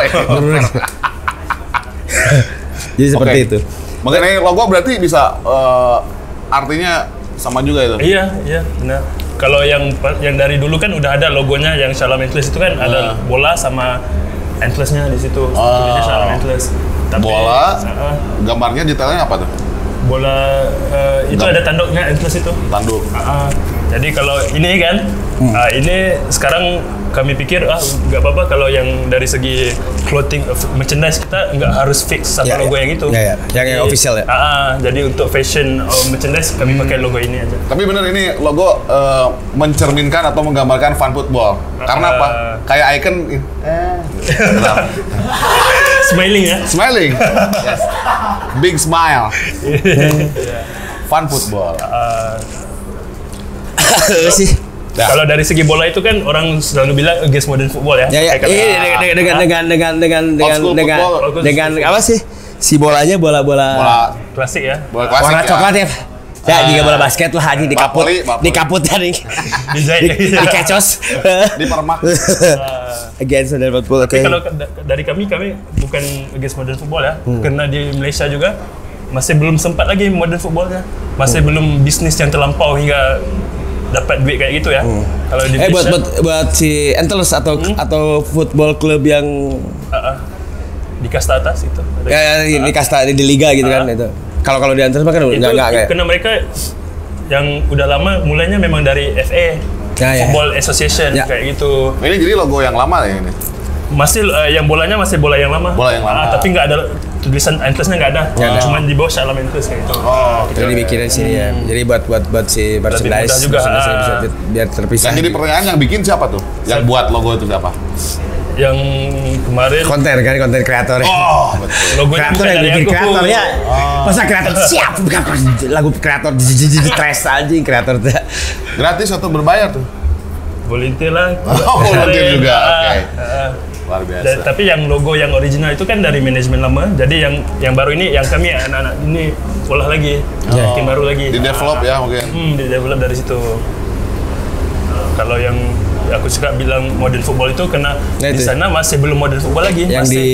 Jadi seperti
Oke.
itu.
Mengenai logo berarti bisa artinya sama juga itu.
Iya, benar. Kalau yang dari dulu kan udah ada logonya yang Shalom Antlers itu kan ada bola sama Antlersnya di situ. Tulisnya Shalom Antlers. Tapi,
Bola, gambarnya detailnya apa tuh?
bola itu ada tanduknya Antlers itu.
Tanduk.
Jadi kalau ini kan, ini sekarang kami pikir nggak apa-apa kalau yang dari segi clothing merchandise kita nggak harus fix sama logo yang itu.
Yang official ya.
Jadi untuk fashion merchandise kami pakai logo ini aja.
Tapi bener ini logo mencerminkan atau menggambarkan fan football. Karena apa? Kayak icon.
Smiling ya.
Smiling. Yes. Big smile. Fun football.
Sih.
Ya.
Kalau dari segi bola itu kan orang selalu bilang against modern football ya.
Ya, dengan apa sih? Si bolanya bola
Bola
Klasik ya.
bola klasik
warna
ya.
coklat ya. Ya, juga bola basket lah anjing
Bapoli.
dikaput ya nih. Dikecos.
Di permak.
Against modern football. Oke.
Tapi kalau dari kami bukan against modern football ya. Karena di Malaysia juga masih belum sempat lagi modern footballnya. Masih belum bisnis yang terlampau hingga dapat duit kayak gitu ya. Kalau di Malaysia
buat si Antlers atau football club yang
di kasta atas itu.
ya di kasta di liga gitu kan itu. Kalau di Antlers kan
Itu
enggak kayak.
karena mereka yang udah lama mulainya memang dari FA.
Ya.
Football Association
Ya.
kayak gitu.
Ini jadi logo yang lama ya ini.
Masih yang bolanya masih bola yang lama.
Bola yang lama.
Tapi nggak ada tulisan Antlers-nya nggak ada. Cuma di bawah Shalom Antlers kayak gitu.
Oh,
Itu dibikin di sini ya. Jadi buat si merchandise
mudah juga.
bisa biar terpisah.
Yang jadi pertanyaan yang bikin siapa tuh? Yang buat logo itu siapa?
Yang kemarin
konten kreator.
Oh, betul.
logonya
Kreator
bukan
yang
dari
bikin
aku.
kreator ya. Masa kreator siap lagu kreator trash anjing kreator tuh.
Gratis atau berbayar tuh?
Volunteer lah.
Oh, volunteer juga. Oke. Luar biasa.
Tapi yang logo yang original itu kan dari manajemen lama. Jadi yang baru ini yang kami anak-anak ini olah lagi, bikin baru lagi.
Di develop ya mungkin.
Di develop dari situ. Kalau yang aku suka bilang modern football itu karena di sana masih belum modern football lagi.
Yang
masih,
di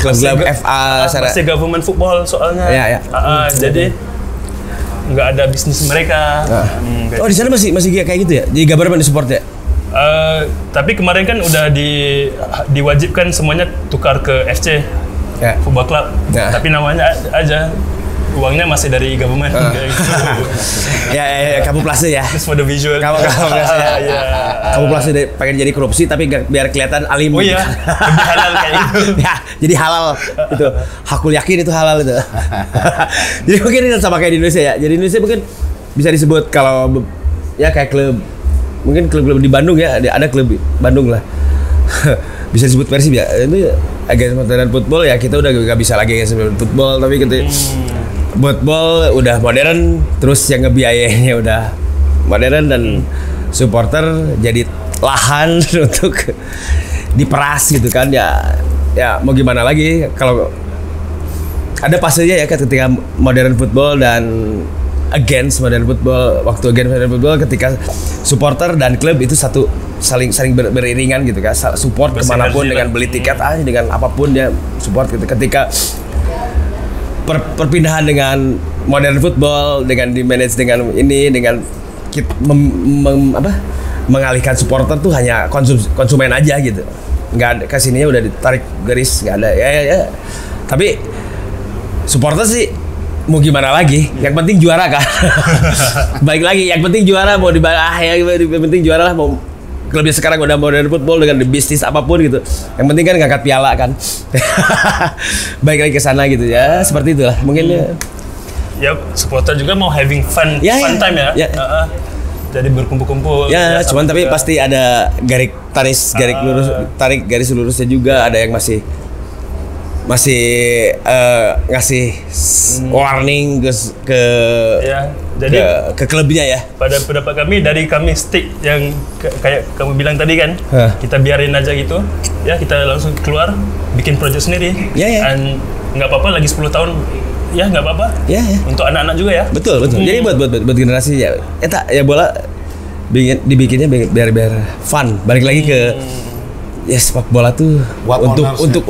klub-klub FA
masih government football soalnya.
Ya.
Jadi nggak ada bisnis mereka.
Oh di sana masih kayak gitu ya? Jadi government support ya?
Tapi kemarin kan udah diwajibkan semuanya tukar ke FC Football Club. Tapi namanya aja uangnya masih dari government. Kayak gitu.
ya kamuflase ya.
Just for the visual.
Kamuflase ya.
Iya.
Kamuflase pengen jadi korupsi tapi biar kelihatan alim.
Oh iya, lebih halal kayak gitu.
Ya, jadi halal itu. Hakul yakin itu halal itu. Jadi mungkin ini sama kayak di Indonesia ya. Jadi Indonesia mungkin bisa disebut kalau ya kayak klub mungkin klub-klub di Bandung ya, ada klub di Bandung lah. Bisa disebut Persib ya. Itu against modern football ya kita udah gak bisa lagi against modern football tapi gitu. Football udah modern, terus yang ngebiayainya udah modern dan supporter jadi lahan untuk diperas gitu kan ya mau gimana lagi kalau ada pasenya ya ketika modern football dan against modern football ketika supporter dan klub itu saling beriringan gitu kan support kemanapun dengan beli tiket dengan apapun dia support gitu ketika perpindahan dengan modern football dengan di manage dengan ini dengan mengalihkan supporter tuh hanya konsumen aja gitu nggak ada kesininya udah ditarik garis nggak ada ya tapi supporter sih mau gimana lagi yang penting juara kan baik lagi yang penting juara mau yang penting juara lah mau klubnya sekarang udah modern football dengan bisnis apapun gitu yang penting kan ngangkat piala kan baik lagi ke sana gitu ya seperti itulah mungkin
ya supporter juga mau having fun time ya. Jadi berkumpul-kumpul
ya cuman tapi pasti ada tarik garis lurusnya juga ada yang masih ngasih warning ke klubnya ya.
Pada pendapat kami dari kami stick yang kayak kamu bilang tadi kan, kita biarin aja gitu, ya kita langsung keluar bikin project sendiri. Dan nggak apa-apa lagi 10 tahun, ya nggak apa-apa. Untuk anak-anak juga ya.
Betul. Jadi buat generasi ya, bola dibikinnya biar fun. Balik lagi ke sepak bola tuh untuk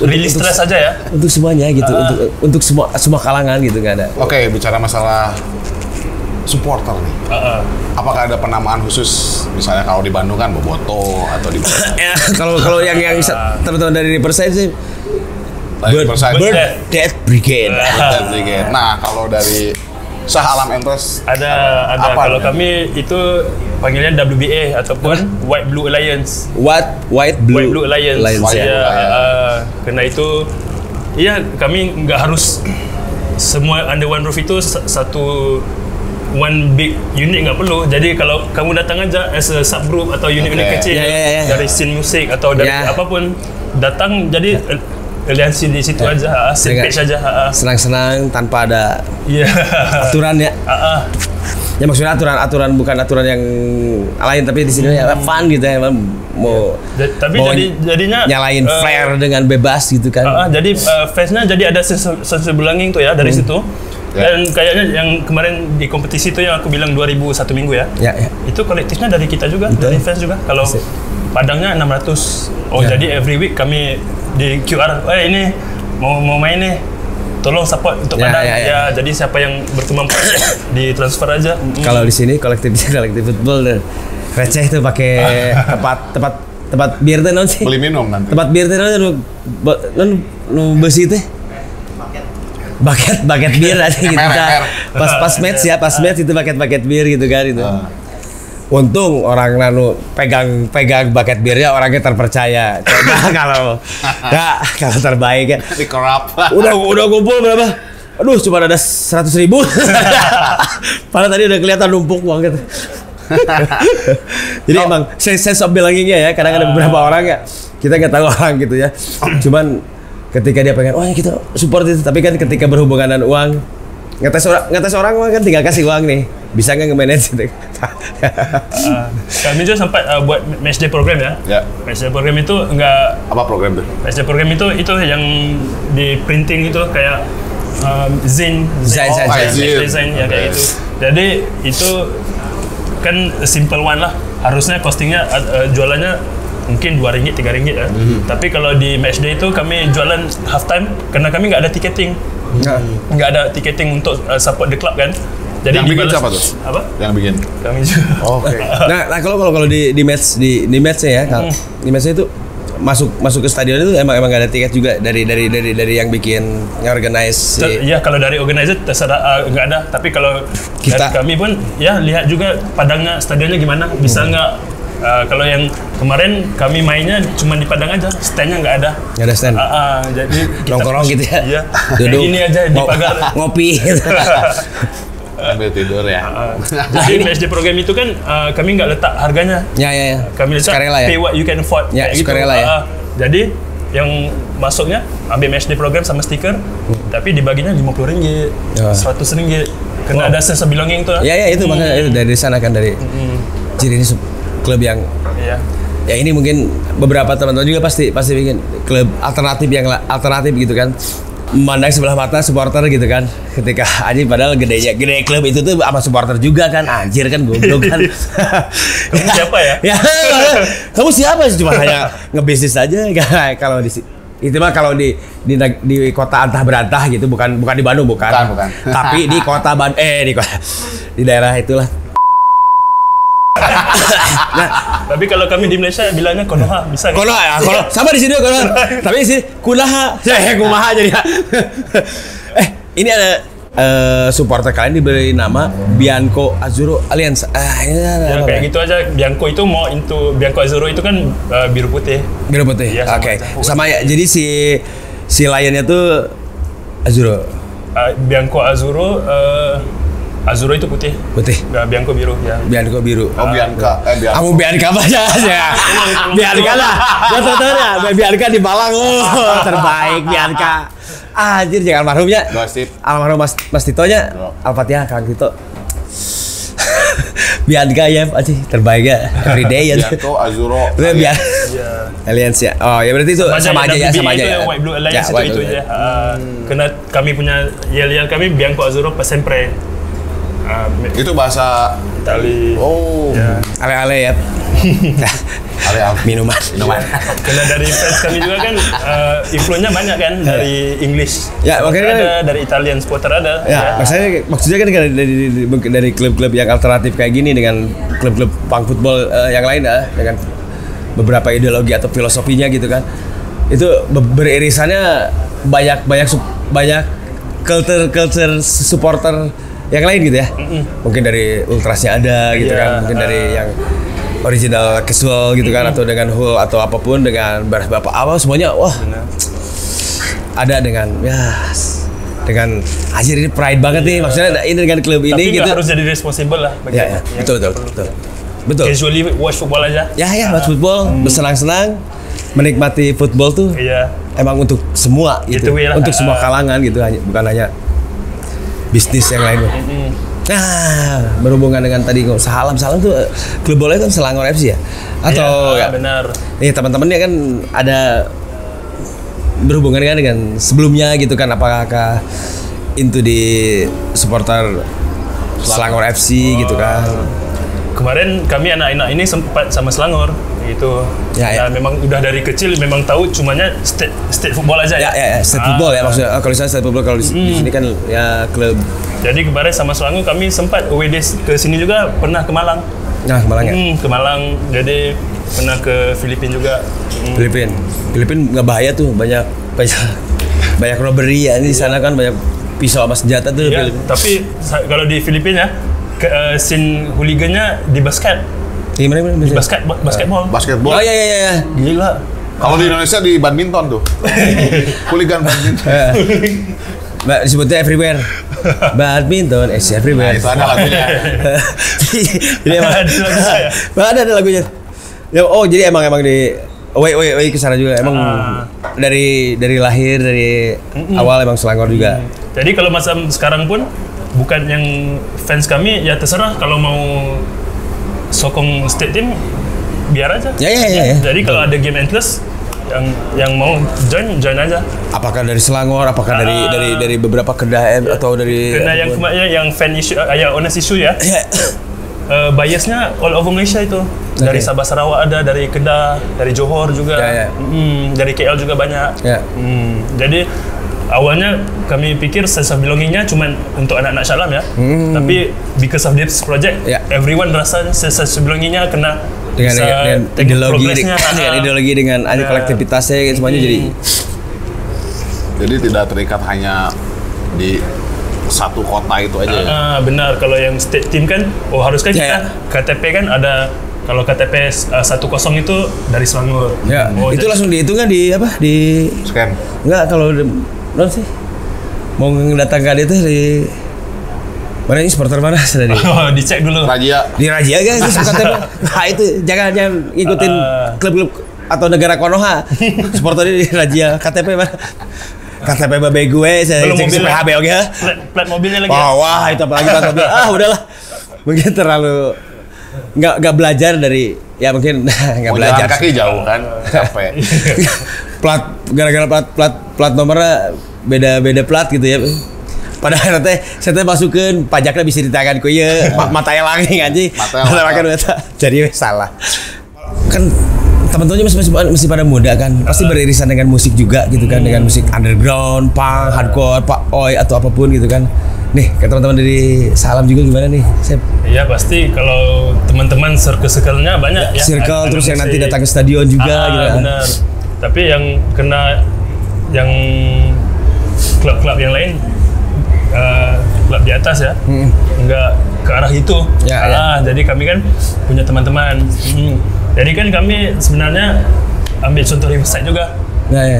rilis stres aja ya
untuk semuanya gitu untuk semua kalangan gitu nggak ada.
Oke, bicara masalah supporter nih. Apakah ada penamaan khusus misalnya kalau di Bandung kan Boboto atau di
kalau yang teman-teman dari Riverside sih Bird Death Brigade.
Nah, kalau dari Shah Alam Antlers
ada kalau kami itu panggilnya WBA ataupun White Blue Alliance.
White Blue
Alliance. Karena itu kami nggak harus semua under one roof itu satu one big unit nggak perlu. Jadi kalau kamu datang aja as a subgroup atau unit-unit kecil dari scene musik atau dari apapun datang jadi aliansi di situ aja, page aja.
Senang-senang tanpa ada
Iya.
aturan ya. Ya maksudnya aturan bukan aturan yang lain, tapi di sini ya fun gitu ya, mau
tapi jadinya
nyalain flare dengan bebas gitu kan.
Jadi face-nya jadi ada sensor belonging tuh ya dari situ. Dan kayaknya yang kemarin di kompetisi itu yang aku bilang 2001 minggu ya. Itu kolektifnya dari kita juga, dari fans juga. Kalau Padangnya 600. Jadi every week kami di QR, ini mau main nih, tolong support untuk Padang. Ya, jadi siapa yang berkemampuan di transfer aja.
Kalau di sini kolektif football dan receh itu pakai tempat bir teh non sih.
Beli minum nanti.
Tempat bir teh non besi teh. Bucket bir aja gitu kan. Pas match itu bucket bir gitu kan itu. Untung orang pegang bucket birnya orangnya terpercaya. Coba kalau terbaik ya.
Dikerap.
Udah kumpul berapa? Aduh, cuma ada 100.000. Padahal tadi udah kelihatan numpuk uang gitu. Jadi emang sense of belonging-nya ya. Kadang ada beberapa orang ya, kita nggak tahu orang gitu ya. Cuman ketika dia pengen, kita support itu, tapi kan ketika berhubungan dengan uang, ngetes orang kan tinggal kasih uang nih, bisa nggak nge-manage gitu.
Kami juga sempat buat matchday program ya. Matchday program itu nggak.
Apa program tuh?
Matchday program itu yang di printing itu kayak zine ya kayak gitu. Jadi itu kan simple one lah. Harusnya costingnya jualannya mungkin RM2, RM3 ya. Tapi kalau di matchday itu kami jualan half time karena kami nggak ada ticketing. Nggak ada ticketing untuk support the club kan. Jadi
yang bikin siapa tuh?
Apa?
Yang bikin?
Kami juga.
Oke.
Nah kalau di matchnya ya, di matchnya itu masuk ke stadion itu emang nggak ada tiket juga dari yang bikin organize.
Iya, kalau dari organizer terserah nggak ada. Tapi kalau kami pun ya lihat juga Padangnya stadionnya gimana, bisa nggak. Kalau yang kemarin kami mainnya cuma di Padang aja, standnya nggak ada.
Nggak ada stand.
Jadi
nongkrong gitu ya.
Iya.
Duduk.
Ini aja di pagar.
Ngopi.
Ambil tidur ya.
Jadi matchday program itu kan kami nggak letak harganya.
Ya.
Kami letak pay what you can afford.
Ya, sukarela ya.
Jadi yang masuknya ambil matchday program sama stiker, tapi dibaginya RM50, RM100. Karena ada sense of belonging tuh.
Ya itu makanya itu dari sana kan dari. Jadi ini klub yang ya ini mungkin beberapa teman-teman juga pasti bikin klub alternatif gitu kan, memandang sebelah mata supporter gitu kan, ketika anjing padahal gede klub itu tuh sama supporter juga kan, anjir kan goblok kan.
Kamu siapa ya?
Kamu siapa sih, cuma hanya ngebisnis aja. Kalau di itu mah kalau di kota antah berantah gitu, bukan di Bandung bukan. Tapi di kota di daerah itulah.
Tapi kalau kami di Malaysia bilangnya Konoha, bisa nggak?
Konoha sama di sini Konoha. Tapi di sini Kunaha. Kumaha jadi. Ini ada supporter kalian diberi nama Bianco Azzurro Alliance.
Kayak gitu aja. Bianco itu Bianco Azzurro itu kan biru putih. Ya,
Oke. Sama ya. Jadi si Lion-nya tuh Azzurro.
Bianco Azzurro. Azzurro itu putih. Nggak Bianco biru ya.
Bianco biru. Bianca.
Kamu Bianca aja ya. Bianca lah. Contohnya Bianca di Malang. Terbaik Bianca. Anjir jangan almarhumnya. Almarhum Mas Titonya. Al-Fatihah Kang Tito. Bianca ya aja terbaik ya. Everyday ya.
Bianco Azzurro.
Alliance ya. Oh ya berarti itu sama aja ya.
White Blue Alliance itu aja. Karena kami punya yel kami Bianco Azzurro per sempre.
Itu bahasa
Itali.
Ale-ale ya. Minuman.
Karena dari fans kami juga kan influence-nya banyak kan dari English.
Ya, makanya
ada dari Italian supporter ada.
Ya. Maksudnya kan dari klub-klub yang alternatif kayak gini dengan klub-klub punk football yang lain dengan beberapa ideologi atau filosofinya gitu kan. Itu beririsannya banyak culture supporter yang lain gitu ya. Mungkin dari ultrasnya ada gitu kan, mungkin dari yang original casual gitu kan, atau dengan Hull atau apapun, dengan bapak apa semuanya ada dengan anjir ini pride banget nih, maksudnya ini dengan klub ini.
Tapi
gitu.
Tapi harus jadi responsible lah.
Betul. Betul.
casually watch football aja.
Ya, watch football, bersenang-senang, menikmati football tuh.
Iya.
Emang untuk semua gitu.
Itu lah.
Untuk semua kalangan gitu, bukan hanya bisnis yang lain. Nah, berhubungan dengan tadi Salam tuh klub bola kan Selangor FC ya? Atau
ya, benar.
Nih teman-temannya kan ada berhubungan kan dengan sebelumnya gitu kan, apakah into di supporter Selangor FC gitu kan?
Kemarin kami anak-anak ini sempat sama Selangor gitu.
Ya.
Memang udah dari kecil memang tahu cumanya state football aja ya.
Ya, state football ya maksudnya. Kalau saya state football, kalau di sini kan ya klub.
Jadi kemarin sama Selangor kami sempat away days ke sini juga, pernah ke Malang.
Nah, ke Malang ya?
Ke Malang, jadi pernah ke Filipina juga.
Filipina nggak bahaya tuh, banyak robbery ya di sana kan, banyak pisau sama senjata tuh.
Iya, tapi kalau di Filipina scene hooligannya di basket.
Gimana?
Di basketball.
Basketball.
Oh iya.
Gila.
Kalau di Indonesia di badminton tuh. Hooligan badminton.
Mbak disebutnya everywhere. Badminton is everywhere.
Nah, itu ada lagunya.
Jadi emang ada lagunya. Ya, jadi emang di away ke sana juga emang dari lahir dari awal emang Selangor juga.
Jadi kalau masa sekarang pun bukan yang fans kami ya terserah, kalau mau sokong state team biar aja.
Ya.
Jadi kalau ada game endless yang mau join aja.
Apakah dari Selangor, apakah dari beberapa kedai atau dari
karena yang kemarin yang fan issue honest issue ya. Biasnya all over Malaysia itu. Dari Sabah Sarawak ada, dari Kedah, dari Johor juga. Dari KL juga banyak. Jadi awalnya kami pikir sense of belonging-nya cuma untuk anak-anak Syalam ya. Tapi because of this project, everyone rasa sense of belonging-nya kena
dengan ideologi dengan kolektivitasnya semuanya
jadi tidak terikat hanya di satu kota itu aja ya.
Benar, kalau yang state team kan harus kan kita KTP kan ada. Kalau KTP 10 itu dari Selangor.
Ya, itu langsung dihitung kan di
scan.
Enggak, kalau non sih mau mendatangkan itu di mana ini supporter mana sudah
dicek dulu.
Di
Rajia guys, KTP. Nah itu jangan ikutin klub-klub atau negara Konoha. Supporter di Rajia, KTP mana? KTP babe gue, saya cek PHB oke.
Plat mobilnya lagi.
Wah, itu apalagi plat mobil. Udahlah. Mungkin terlalu nggak belajar dari mungkin nggak belajar.
Jalan kaki jauh kan, capek.
Gara-gara plat nomornya beda plat gitu ya. Padahal saya masukin pajaknya bisa ditahan ku ieu, matanya langing anjing. Mata makan beta. Jadi salah. Kan teman-temannya masih pada muda kan, pasti beririsan dengan musik juga gitu kan, dengan musik underground, punk, hardcore, pak oi atau apapun gitu kan. Nih, ke teman-teman dari Salam juga gimana nih, Sep?
Iya pasti, kalau teman-teman circle-nya banyak ya.
Circle terus yang nanti datang ke stadion juga gitu kan.
Benar. Tapi yang kena yang klub-klub yang lain, klub di atas ya, nggak ke arah itu. Jadi kami kan punya teman-teman. Jadi kan kami sebenarnya ambil contoh Riverside juga.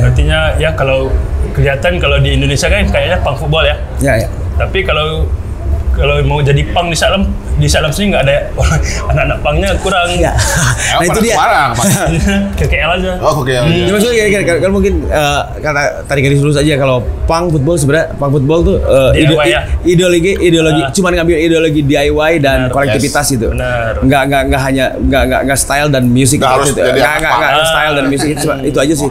Artinya ya kalau kelihatan kalau di Indonesia kan kayaknya punk football ya. Tapi kalau mau jadi punk di Syalam sini nggak ada anak-anak punknya kurang.
Nah itu dia.
Ke KL aja.
Oke.
Maksudnya kalau mungkin kata tadi garis lurus aja, kalau punk football sebenarnya punk football tuh ideologi cuma ngambil ideologi DIY dan kolektivitas itu. Nggak hanya style dan musik. Nggak style dan musik itu aja sih.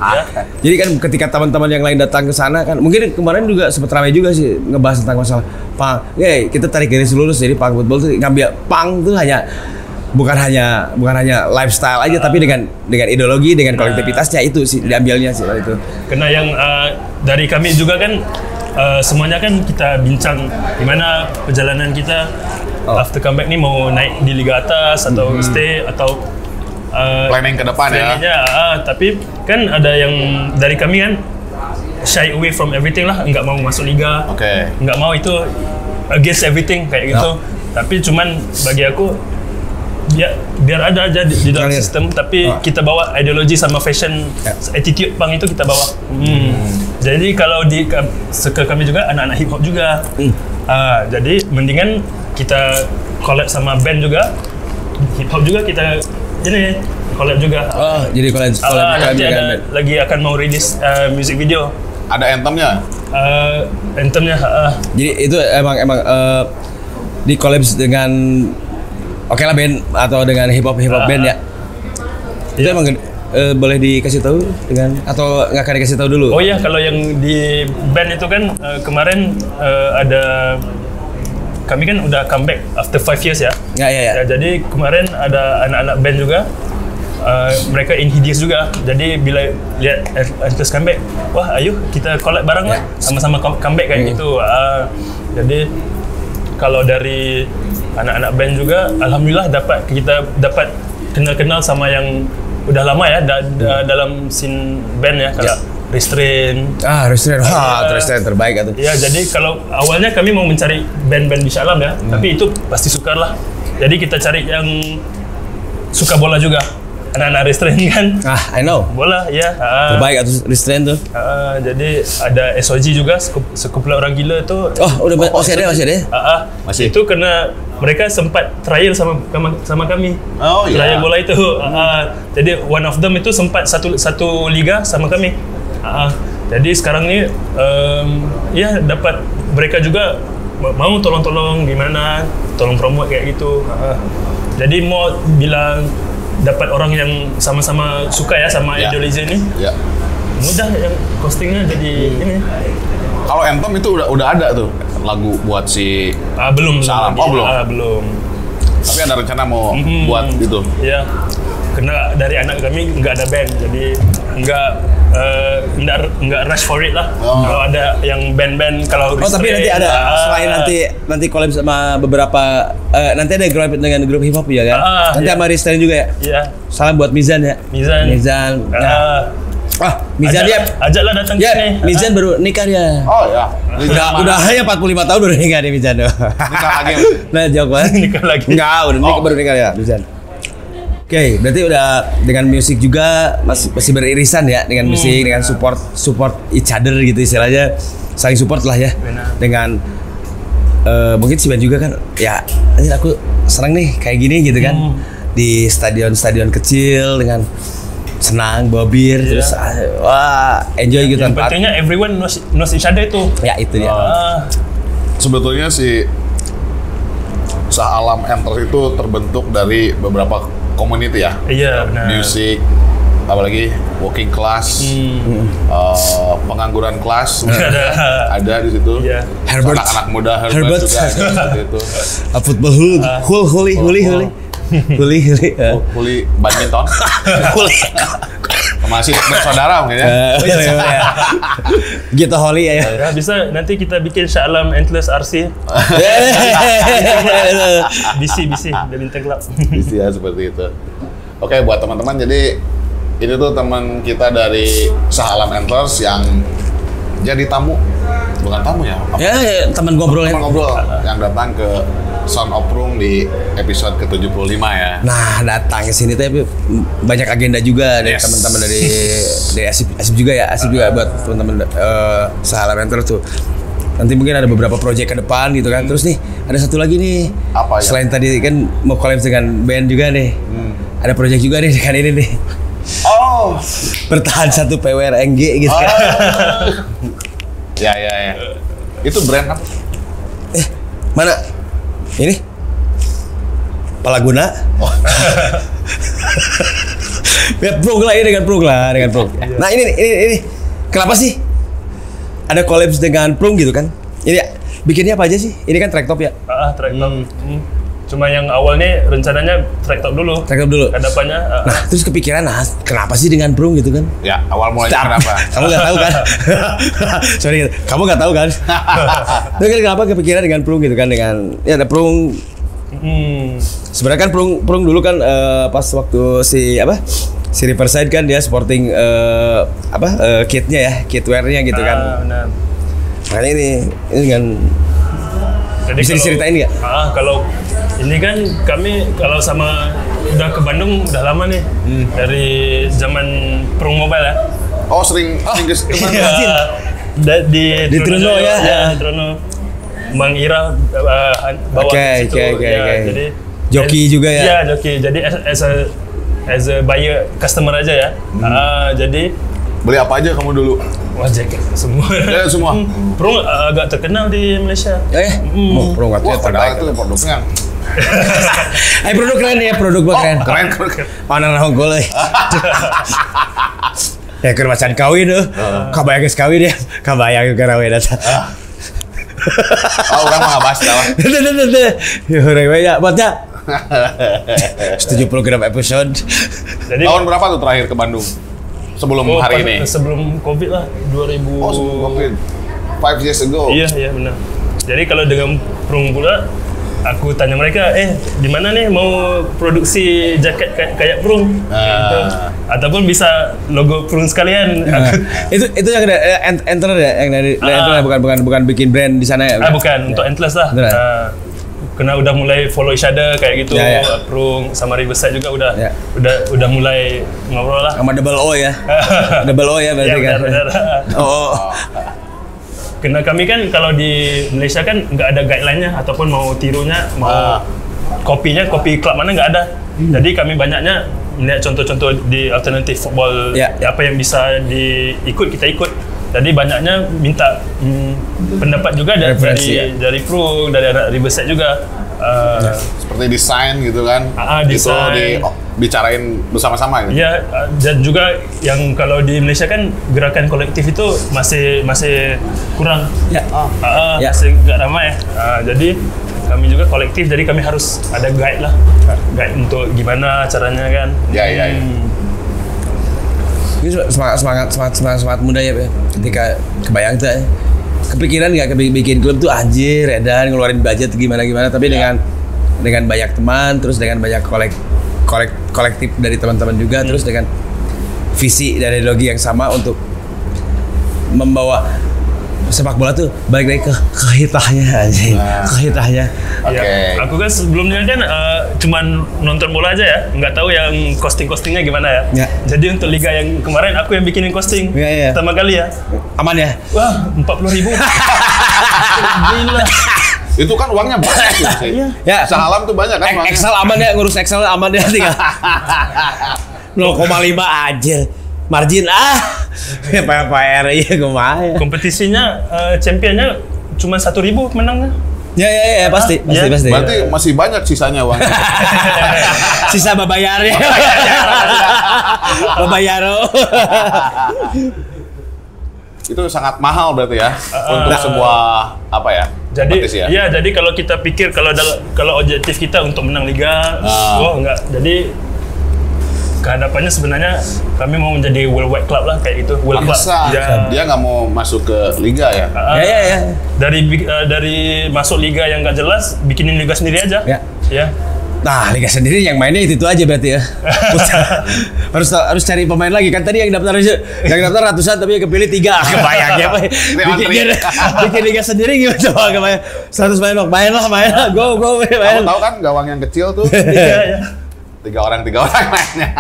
Jadi kan ketika teman-teman yang lain datang ke sana kan, mungkin kemarin juga sempat ramai juga sih ngebahas tentang masalah punk. Kita tarik garis lurus, jadi punk football tuh ngambil punk tuh bukan hanya lifestyle aja, tapi dengan ideologi, dengan kolektivitasnya itu sih diambilnya sih itu.
Karena yang dari kami juga kan semuanya kan kita bincang gimana perjalanan kita after comeback nih, mau naik di liga atas atau stay atau
planning ke depan ya.
Tapi kan ada yang dari kami kan shy away from everything lah, nggak mau masuk liga, nggak mau itu against everything kayak gitu. Tapi cuman bagi aku biar ada aja di dalam sistem, tapi kita bawa ideologi sama fashion, attitude punk itu kita bawa. Jadi kalau di circle kami juga anak-anak hip hop juga. Jadi mendingan kita collab sama band juga, hip hop juga kita ini collab juga.
Oh, jadi collab
Nanti ada lagi akan mau rilis music video.
Ada anthemnya?
Anthemnya.
Jadi itu emang di collab dengan oke lah band atau dengan hip hop band ya. Itu emang boleh dikasih tahu dengan atau nggak akan dikasih tahu dulu?
Oh iya, kalau yang di band itu kan kemarin ada kami kan udah comeback after 5 years ya.
Ya.
Jadi kemarin ada anak-anak band juga. Mereka in Hideous juga. Jadi bila lihat Antlers comeback, wah ayo kita collab bareng lah, sama-sama comeback kayak gitu. Jadi kalau dari anak-anak band juga, alhamdulillah kita dapat kenal-kenal sama yang udah lama ya dalam scene band ya, kayak Restrain.
Restrain terbaik atau?
Ya, jadi kalau awalnya kami mau mencari band-band di Alam ya, tapi itu pasti sukar lah. Jadi kita cari yang suka bola juga. Anak-anak Restrain kan.
I know.
Bola ya.
Terbaik atau Restrain tuh.
Jadi ada SOG juga, sekumpulan orang gila tuh.
Masih ada.
Masih.
Itu karena mereka sempat trial sama kami.
Oh iya.
Trial bola itu. Jadi one of them itu sempat satu liga sama kami. Jadi sekarang ini ya dapat mereka juga mau tolong gimana, tolong promote kayak gitu. Jadi mau bilang dapat orang yang sama-sama suka ya sama Indonesia ini. Ya. Mudah yang costingnya jadi ini.
Kalau Anthem itu udah ada tuh lagu buat si
belum.
Salam.
Belum.
Tapi ada rencana mau buat gitu.
Iya. Karena dari anak kami nggak ada band, jadi nggak rush for it lah. Kalau ada yang band-band kalau
tapi nanti ada selain nanti collab sama beberapa nanti ada collab dengan grup hip hop ya kan? Nanti sama Restrain juga ya?
Iya.
Salam buat Mizan ya? Mizan. Mizan dia
ajaklah datang ke sini.
Mizan baru nikah dia.
Oh ya.
Udah hanya 45 tahun baru nikah dia Mizan.
Nikah lagi.
Nah, jawab kan?
Nikah lagi.
Enggak, baru nikah ya Mizan. Oke, berarti udah dengan musik juga masih beririsan ya dengan musik, dengan support each other gitu istilahnya, saling support lah ya.
Benar.
Dengan mungkin si band juga kan, ya ini aku senang nih kayak gini gitu kan di stadion kecil dengan senang bawa bir terus wah enjoy gitu.
Yang pentingnya everyone knows each other itu.
Ya itu dia.
Sebetulnya si Alam Anttlers itu terbentuk dari beberapa community ya.
Iya, benar.
Music, apalagi working class, pengangguran kelas ada di situ.
Iya.
Herbert.
Anak-anak muda Herbert juga ada seperti itu.
Football
Huli badminton. Masih bersaudara mungkin ya.
Gitu Holly ya.
Ya, bisa nanti kita bikin Alam Antlers RC. BC Badminton Club.
BC ya seperti itu. Oke, buat teman-teman, jadi ini tuh teman kita dari Alam Antlers yang jadi tamu, bukan tamu ya?
Ya, teman ngobrol
yang datang ke Sound of Room di episode ke-75 ya.
Nah, datang ke sini tapi banyak agenda juga dari teman-teman dari Asip juga ya. Asip juga buat teman-teman Alam Antlers tuh. Nanti mungkin ada beberapa proyek ke depan gitu kan. Terus nih, ada satu lagi nih.
Apa ya?
Selain tadi kan mau collab dengan band juga nih. Ada proyek juga nih dengan ini nih.
Oh,
bertahan satu PWRNG gitu kan.
Ya. Itu brand apa?
Mana? Ini? Palaguna? Oh. Ya Prung lah, dengan Prung. Nah ini kenapa sih ada collabs dengan Prung gitu kan? Ini bikinnya apa aja sih? Ini kan track top ya?
Track top. Cuma yang awalnya rencananya track top dulu. Kedepannya.
Nah terus kepikiran, kenapa sih dengan Prung gitu kan?
Ya awal mulanya kenapa?
Kamu nggak tahu kan? Sorry, kamu nggak tahu kan? Tapi kan kenapa kepikiran dengan Prung gitu kan? Dengan ya ada Prung. Sebenarnya kan Prung dulu kan pas waktu si Riverside kan dia sporting kitnya ya, kitwearnya gitu kan.
Benar.
Makanya ini kan. Jadi bisa diceritain nggak?
Kalau ini kan kami kalau sama udah ke Bandung udah lama nih dari zaman Prung Mobile ya.
Oh sering ke Bandung.
Di Trono ya. Di Trono. Mang Ira bawa
Oke.
Jadi
Joki juga ya.
Iya, joki. Jadi as a buyer customer aja ya. Jadi
Beli apa aja kamu dulu?
wah jaket semua.
Ya, semua.
Pro agak terkenal di Malaysia.
Pro nggak
Wah, padahal
terbaik.
itu produknya
Produk keren ya, produk gua keren.
keren.
Mana nongol euy. Ya keur macan kawin tuh. Kabayang geus kawin ya. Kabayang keur kawin eta.
Orang mah nggak bahas dah.
Ya urang we ya, baca. 70 gram episode.
Jadi
Tahun berapa tuh terakhir ke Bandung? Sebelum hari ini?
Sebelum Covid lah, 2000.
Oh, sebelum Covid. 5 years ago.
Iya benar. Jadi kalau dengan Prung pula, aku tanya mereka, di mana nih mau produksi jaket kayak Prung? Gitu. Ataupun bisa logo Prung sekalian.
Itu yang ada enter ya, yang dari enter bukan bikin brand di sana ya.
Bukan, untuk Endless lah. Kena udah mulai follow each other kayak gitu. Prung sama Riverside juga udah mulai ngobrol lah.
Sama double O ya. Double O ya berarti kan.
Benar.
Oh.
Karena kami kan kalau di Malaysia kan nggak ada guideline-nya ataupun mau tirunya, mau kopinya, kopi klub mana nggak ada. Jadi kami banyaknya melihat contoh-contoh di alternative football, apa yang bisa kita ikut. Jadi banyaknya minta pendapat juga dari Prung, dari anak Riverside juga.
Seperti desain gitu kan.
Desain.
Itu dibicarain bersama-sama gitu.
Ya, dan juga yang kalau di Malaysia kan gerakan kolektif itu masih kurang. Masih nggak ramai. Jadi kami juga kolektif, jadi kami harus ada guide lah. Guide untuk gimana caranya kan.
Ya.
Ini semangat muda ya, ketika kebayang tuh kepikiran nggak bikin klub tuh anjir, edan ngeluarin budget gimana tapi dengan banyak teman, terus dengan banyak kolektif dari teman-teman juga, terus dengan visi dan ideologi yang sama untuk membawa sepak bola tuh balik lagi ke hitahnya anjing. Ke hitahnya.
Oke.
Aku kan sebelumnya kan cuman nonton bola aja ya, nggak tahu yang costingnya gimana ya. Jadi untuk liga yang kemarin aku yang bikinin costing pertama kali ya.
Aman ya?
Wah, 40.000. Gila.
Itu kan uangnya banyak tuh sih.
Ya.
Salam tuh banyak kan uangnya.
Excel aman ya, ngurus Excel aman ya tinggal. 0,5 aja. Margin PR iya kumaha.
Kompetisinya championnya cuma 1.000 menangnya.
Ya pasti.
Berarti masih banyak sisanya uangnya.
Sisa babayarnya. Babayaro.
Itu sangat mahal berarti ya untuk sebuah apa ya?
Jadi jadi kalau kita pikir kalau objektif kita untuk menang liga, enggak. Jadi kehadapannya sebenarnya kami mau menjadi worldwide club lah kayak gitu. World club.
Dia nggak mau masuk ke liga ya?
Ya.
Dari masuk liga yang nggak jelas, bikinin liga sendiri aja. Ya.
Nah, liga sendiri yang mainnya itu aja berarti ya. harus cari pemain lagi kan, tadi yang daftar ratusan tapi yang kepilih 3. Kebayang ya, bikin liga sendiri gimana coba kebayang. 100 main lah, go main.
Kamu tahu kan gawang yang kecil tuh?
Iya.
tiga orang mainnya.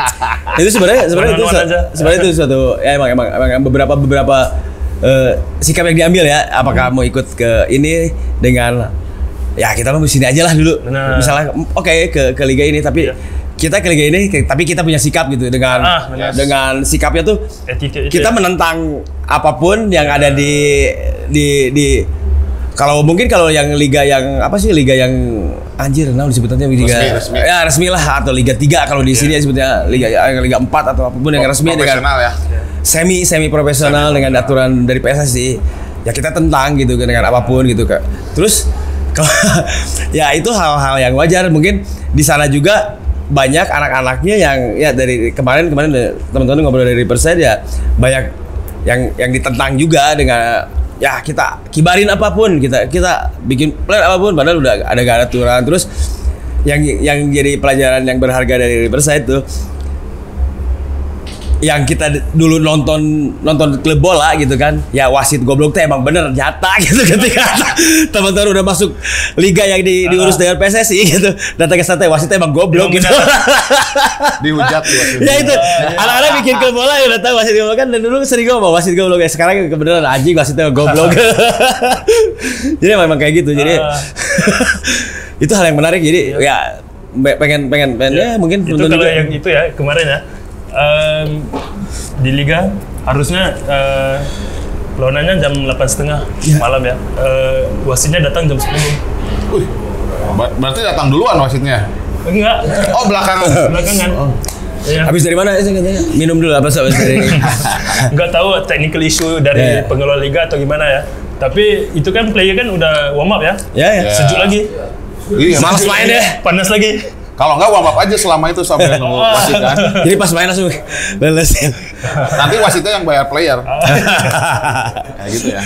Itu sebenarnya itu suatu ya emang beberapa sikap yang diambil ya. Apakah mau ikut ke ini dengan ya kita mau sini aja lah dulu. Misalnya ke liga ini tapi kita ke liga ini tapi kita punya sikap gitu dengan sikapnya tuh kita menentang apapun yang ada di kalau yang liga yang apa sih, liga yang anjir disebutnya liga resmi. Ya resmi lah, atau liga 3 kalau di sini disebutnya liga 4 atau apapun yang resmi dengan
ya.
semi profesional dengan aturan dari PSSI. Ya kita tentang gitu dengan apapun gitu Kak. Terus ya itu hal-hal yang wajar, mungkin di sana juga banyak anak-anaknya yang ya dari kemarin teman-teman ngobrol dari Riverside ya banyak yang ditentang juga dengan ya kita kibarin apapun, kita bikin plan apapun padahal udah ada aturan. Terus yang jadi pelajaran yang berharga dari Riverside tuh yang kita dulu nonton klub bola gitu kan, ya wasit goblok tuh emang bener nyata gitu ketika teman-teman udah masuk liga yang diurus dengan PSSI gitu, datang ke sana wasit emang goblok gitu.
Dihujat tuh.
Ya itu anak-anak bikin klub bola ya udah tahu wasit goblok kan, dan dulu sering ngomong wasit goblok ya, sekarang kebenaran anjing wasitnya goblok. Jadi memang kayak gitu. Jadi itu hal yang menarik. Jadi ya pengen ya mungkin
itu kalau yang itu ya kemarin ya di liga harusnya lawanannya jam 8.30 malam ya. Wasitnya datang jam 10.
Wih, berarti datang duluan wasitnya?
Enggak.
Oh, belakangan.
Ya.
Habis dari mana sih katanya? Minum dulu apa habis dari?
Enggak tahu technical issue dari pengelola liga atau gimana ya. Tapi itu kan player kan udah warm up ya.
Ya.
Sejuk lagi.
Iya,
Malas main deh.
Panas lagi.
Kalau nggak warm up aja selama itu sampai nunggu wasit kan.
Jadi pas main langsung balas.
Nanti wasitnya yang bayar player. Kayak gitu ya.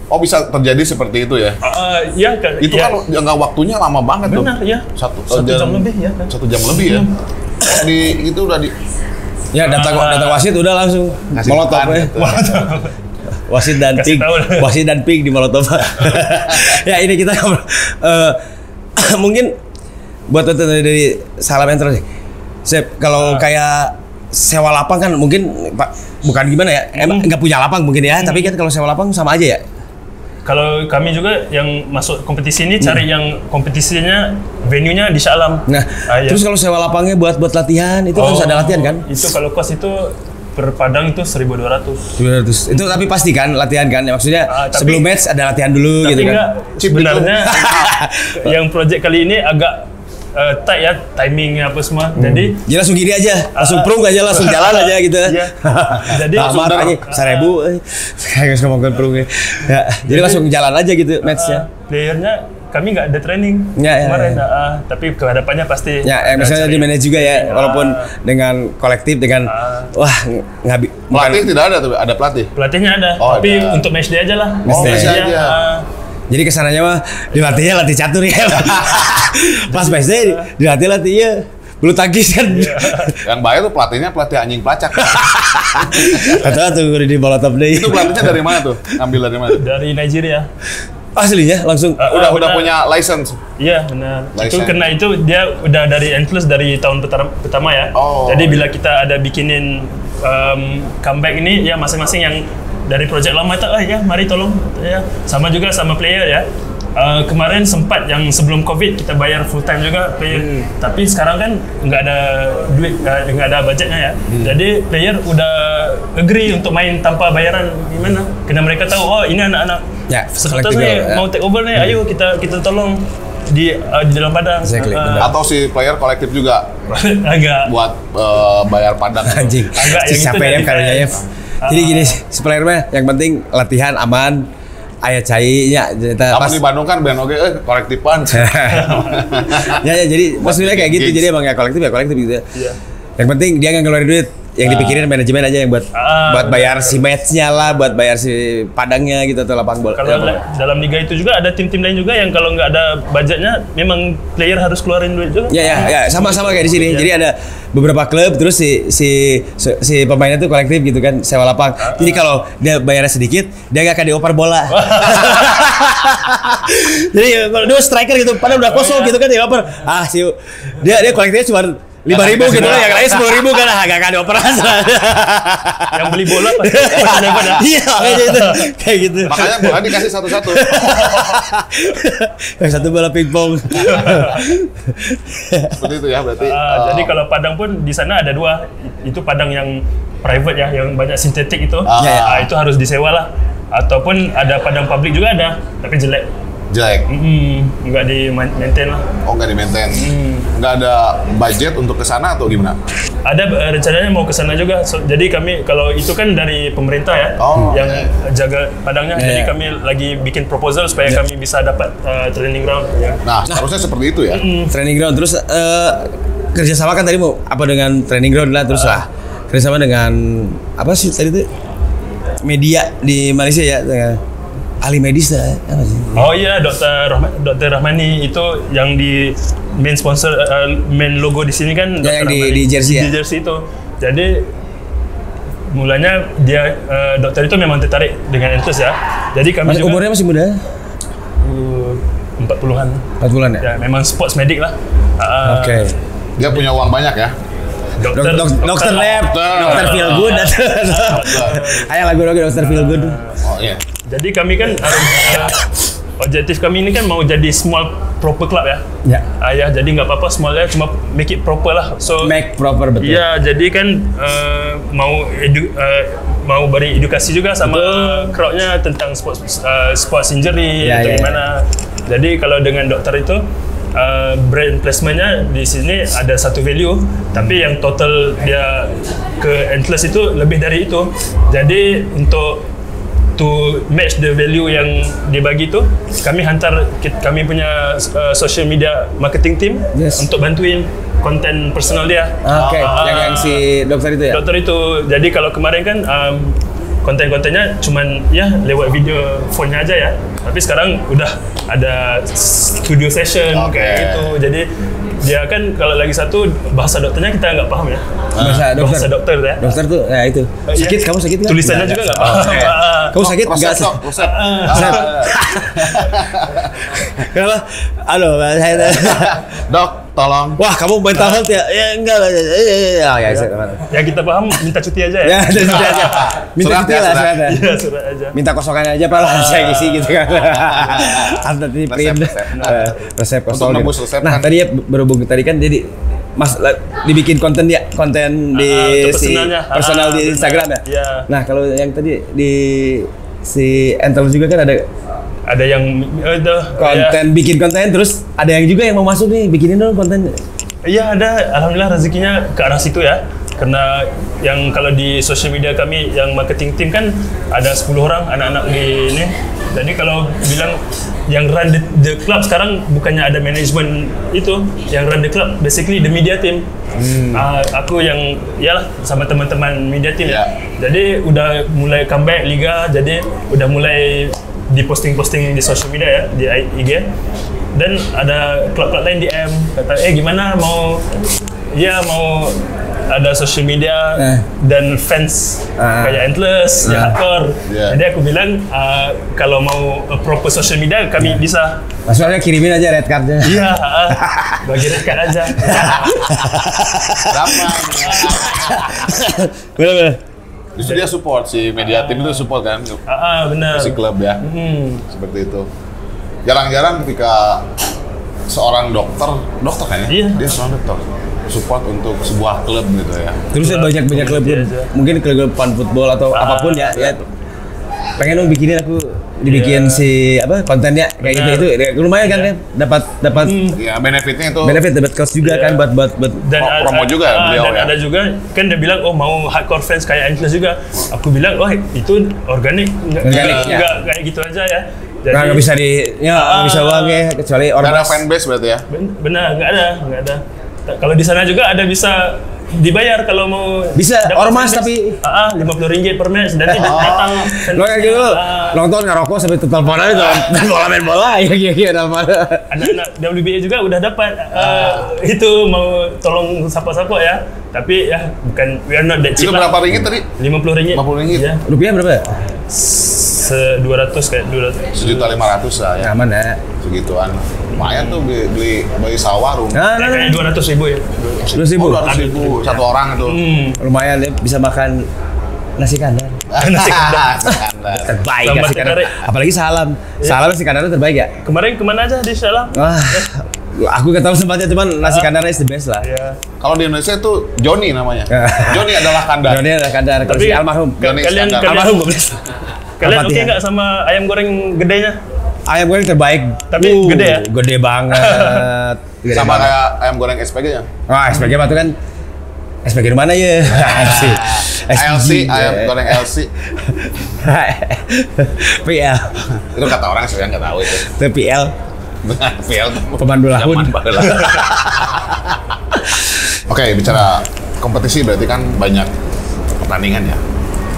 Oh, bisa terjadi seperti itu ya?
Iya.
Itu kan jangka waktunya lama banget tuh.
Benar ya.
Satu
jam lebih ya. Kan?
1 jam lebih ya. Itu udah di.
Ya data wasit udah langsung
Ngasih
molotov
makan,
ya.
gitu.
Wasit dan pig di molotov. Ya ini kita mungkin buat dari Salam Entro sih. Sep, kalau kayak sewa lapang kan mungkin Pak bukan gimana ya? Emang nggak punya lapang mungkin ya, tapi kan kalau sewa lapang sama aja ya.
Kalau kami juga yang masuk kompetisi ini cari yang kompetisinya venue-nya di Shah Alam.
Nah, terus kalau sewa lapangnya buat latihan itu harus ada latihan kan?
Itu kalau kos itu per Padang itu 1.200.
200. Itu tapi pasti kan latihan kan? Ya, maksudnya sebelum match ada latihan dulu
tapi
gitu kan.
Enggak, sebenarnya yang project kali ini agak tight ya timingnya apa semua. Jadi
langsung gini aja, langsung prung aja, langsung jalan aja gitu.
Iya. Jadi
langsung aja 1.000 kayak ngomongin prung ya. Jadi langsung jalan aja gitu matchnya.
Playernya kami nggak ada training kemarin, tapi kehadapannya pasti.
Ya, misalnya di manage juga ya, walaupun dengan kolektif dengan
pelatih tidak ada tuh, ada pelatih.
Pelatihnya ada, tapi untuk match day aja lah.
Match day aja. Jadi kesananya mah dilatihnya latih catur ya. Pas match day dilatih ya. Bulu tangkis kan.
Yang bahaya tuh pelatihnya pelatih anjing pelacak.
Kata tuh di molotov deh.
Itu pelatihnya dari mana tuh? Ngambil dari mana?
Dari Nigeria.
Aslinya langsung
udah punya license.
Iya benar.
License.
Itu karena itu dia udah dari Endless dari tahun pertama ya. Jadi bila kita ada bikinin comeback ini ya masing-masing yang dari project lama itu ya mari tolong ya sama juga sama player ya. Kemarin sempat yang sebelum COVID kita bayar full time juga player. Tapi sekarang kan nggak ada duit, nggak ada budgetnya ya. Jadi player udah agree untuk main tanpa bayaran gimana? Karena mereka tahu ini anak-anak serta nih mau take over nih, ayo kita tolong di dalam Padang.
Atau si player kolektif juga
agak
buat bayar Padang.
Anjing. Siapa ya karunya ya? Jadi gini, si player mah yang penting latihan aman, aya cainya.
Pas di Bandung kan band kolektifan.
ya jadi maksudnya kayak gitu. Jadi emang ya kolektif gitu. Yang penting dia nggak ngeluarin duit. Yang dipikirin manajemen aja yang buat bayar si match-nya lah, buat bayar si padangnya gitu atau lapang bola.
Kalau dalam liga itu juga ada tim-tim lain juga yang kalau nggak ada budgetnya memang player harus keluarin duit juga.
Ya, sama-sama kayak di sini. Jadi ada beberapa klub terus si pemainnya tuh kolektif gitu kan, sewa lapang. Jadi kalau dia bayarnya sedikit, dia nggak akan dioper bola. Jadi kalau dia striker gitu, padahal udah kosong gitu kan dioper. Dia kolektifnya cuma 5.000 gitu lah, yang lain 10.000 kan agak ada operasi.
Yang beli bola pasti pada.
Iya, kayak gitu.
Makanya bola dikasih satu-satu.
Yang satu bola pingpong.
Seperti itu ya berarti.
Jadi kalau Padang pun di sana ada 2. Itu Padang yang private ya, yang banyak sintetik itu. Itu harus disewa lah. Ataupun ada Padang publik juga ada, tapi jelek. Nggak di-maintain lah.
Oh, nggak di-maintain. Nggak ada budget untuk kesana atau gimana?
Ada rencananya mau kesana juga. Jadi kami kalau itu kan dari pemerintah ya, yang jaga Padangnya. Jadi kami lagi bikin proposal supaya kami bisa dapat training ground. Ya.
Nah, harusnya seperti itu ya.
Training ground terus kerjasama kan tadi mau apa dengan training ground lah terus lah kerjasama dengan apa sih tadi itu media di Malaysia ya. Ahli medis lah, apa sih?
Oh iya, Dr. Rahmani itu yang di main sponsor, main logo di sini kan.
Ya, yang di jersey ya?
Di jersey itu. Jadi mulanya dia dokter itu memang tertarik dengan Entus ya. Jadi kami juga.
Umurnya masih muda?
40-an.
40-an ya?
Ya, memang sports medic lah.
Oke. Dia punya uang banyak ya?
Dokter lab, dokter feel good. Ayo lagu-lagu dokter feel good.
Oh iya.
Jadi kami kan objektif kami ini kan mau jadi small proper club ya.
Ya.
Ya, jadi nggak apa-apa smallnya, cuma make it proper lah. So
Make proper betul.
ya, jadi kan mau beri edukasi juga sama crowdnya tentang sports injury
Ya,
atau
ya,
gimana. Jadi kalau dengan dokter itu brand placementnya di sini ada satu value, tapi yang total dia ke Endless itu lebih dari itu. Jadi untuk to match the value yang dibagi tu, kami hantar kami punya social media marketing team untuk bantuin konten personal dia.
Oke, yang si dokter itu ya?
Dokter itu. Jadi kalau kemarin kan konten-kontennya cuman ya lewat video phone-nya aja ya. Tapi sekarang udah ada studio session kayak gitu. Jadi dia kan kalau lagi satu bahasa dokternya kita nggak paham ya. Bahasa dokter ya.
Dokter tuh ya itu. Sakit, kamu sakit nggak?
Tulisannya juga nggak paham.
Kamu sakit nggak?
Resep.
Kenapa? Halo, saya.
Dok, tolong.
Wah, kamu mental health ya? Ya enggak lah. Ya,
yang kita paham minta cuti aja ya.
Ya, cuti aja. Minta cuti lah, surat.
Iya, surat aja.
Minta kosongan aja Pak lah, saya isi gitu kan. Harus nanti print resep kosong. Nah, tadi ya berhubung tadi kan jadi Mas dibikin konten di personal di Instagram ya.
Iya.
Nah, kalau yang tadi di si Entel juga kan ada
yang
konten bikin konten, terus ada yang juga yang mau masuk nih bikinin dong konten.
Iya, ada. Alhamdulillah rezekinya ke arah situ ya. Karena yang kalau di social media kami yang marketing team kan ada 10 orang anak-anak di ini. Jadi kalau bilang yang run the club sekarang bukannya ada manajemen itu, yang run the club basically the media team. Aku yang yalah sama teman-teman media team ya. Jadi udah mulai comeback liga, jadi udah mulai di posting-posting di social media ya, di IG. Dan ada klub-klub lain DM kata gimana mau ada social media dan fans kayak Endless, hardcore. Jadi aku bilang kalau mau proper social media kami bisa.
Maksudnya kirimin aja red cardnya.
Iya, bagi red card aja.
Bener.
Justru dia support, si media tim itu support kan?
Benar.
Si klub ya, seperti itu. Jarang-jarang ketika seorang dokter kan ya?
Iya.
Dia seorang dokter support untuk sebuah klub gitu ya.
Terus banyak klub, mungkin klub fan football atau apapun ya. Pengen dong bikinin aku dibikin si kontennya kayak gitu itu lumayan kan dapat
ya benefitnya itu
dapat cost juga kan buat
dan
promo juga beliau
dan
ya.
ada juga kan dia bilang mau hardcore fans kayak Endless juga. Aku bilang itu organik nggak kayak gitu aja ya. Jadi
nggak bisa nggak bisa uang ya kecuali orang
ada fanbase berarti ya.
Benar, nggak ada. Kalau di sana juga ada bisa dibayar kalau mau
bisa ormas tapi
Rp50 per match dan datang
lo kayak gitu nonton ngerokok sampai total bola itu main bola ya
anak-anak WBA juga udah dapat itu mau tolong sapa-sapa ya, tapi ya bukan we are not that cheap.
Itu berapa ringgit tadi?
Rp50.
Rp50
ya.
Rupiah berapa?
200 kayak 200.
1.500.000 lah ya.
Aman ya.
Segituan. Lumayan tuh beli sawah rumah.
Kayak 200.000 ya.
200.000
satu orang itu.
Lumayan ya, bisa makan nasi kandar.
Nasi kandar.
Terbaik nasi kandar. Apalagi salam nasi kandar terbaik ya.
Kemarin kemana aja di Salam?
Aku nggak tahu tempatnya, cuman nasi kandar is the best lah.
Kalau di Indonesia itu Joni namanya. Joni adalah kandar.
Joni adalah kandar. Kalau si almarhum.
Kalian oke nggak sama ayam goreng gedenya?
Ayam goreng terbaik.
Tapi gede ya?
Gede banget.
Sama kayak ayam goreng SPG-nya.
SPG apa tuh kan? SPG di mana ya?
LC, ayam goreng LC.
PL.
Itu kata orang, saya nggak tahu itu.
Itu PL.
PL tuh
pemandu lahun.
Oke, bicara kompetisi berarti kan banyak pertandingan ya,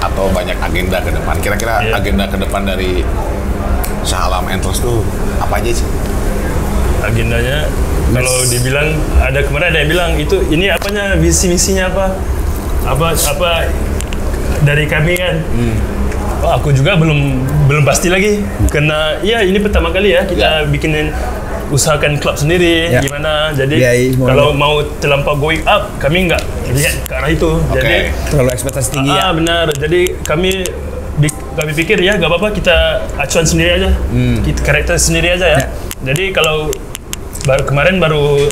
atau banyak agenda ke depan. Kira-kira agenda ke depan dari Shah Alam Endless tuh apa aja sih?
Agendanya kalau dibilang kemarin ada yang bilang ini apanya visi misinya apa dari kami kan. Aku juga belum pasti lagi karena ini pertama kali ya kita bikinin usahakan klub sendiri gimana. Jadi kalau mau terlampau going up, kami nggak lihat ke arah itu. Jadi
terlalu ekspektasi tinggi
benar. Jadi kami kami pikir ya gak apa-apa kita acuan sendiri aja, kita karakter sendiri aja ya. Jadi kalau kemarin baru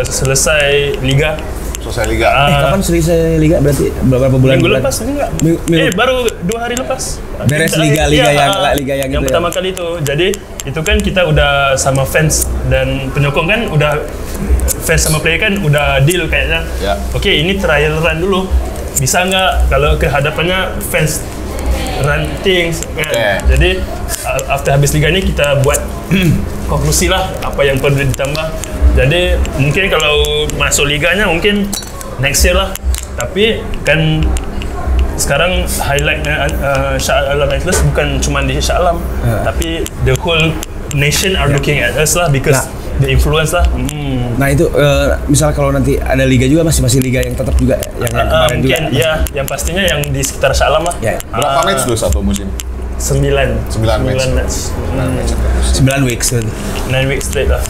selesai liga.
Selesai liga.
Kapan selesai liga berarti berapa bulan?
Minggu lepas enggak? Baru 2 hari lepas.
Beres liga yang
pertama kali itu. Jadi itu kan kita udah sama fans dan penyokong kan udah fans sama player kan udah deal kayaknya. Oke, ini trial run dulu. Bisa nggak kalau kehadapannya fans run things kan? Jadi after habis liga ini kita buat konklusi lah apa yang perlu ditambah. Jadi mungkin kalau masuk liganya mungkin next year lah. Tapi kan sekarang highlightnya Shah Alam Atlas bukan cuma di Shah Alam, tapi the whole nation are looking at us lah because the influence lah.
Nah itu misal kalau nanti ada liga juga masih liga yang tetap juga yang kemarin
mungkin,
juga.
Ya, yang pastinya yang di sekitar Shah Alam lah.
Berapa match dulu satu musim?
9 match.
9 weeks kan.
9 weeks straight lah.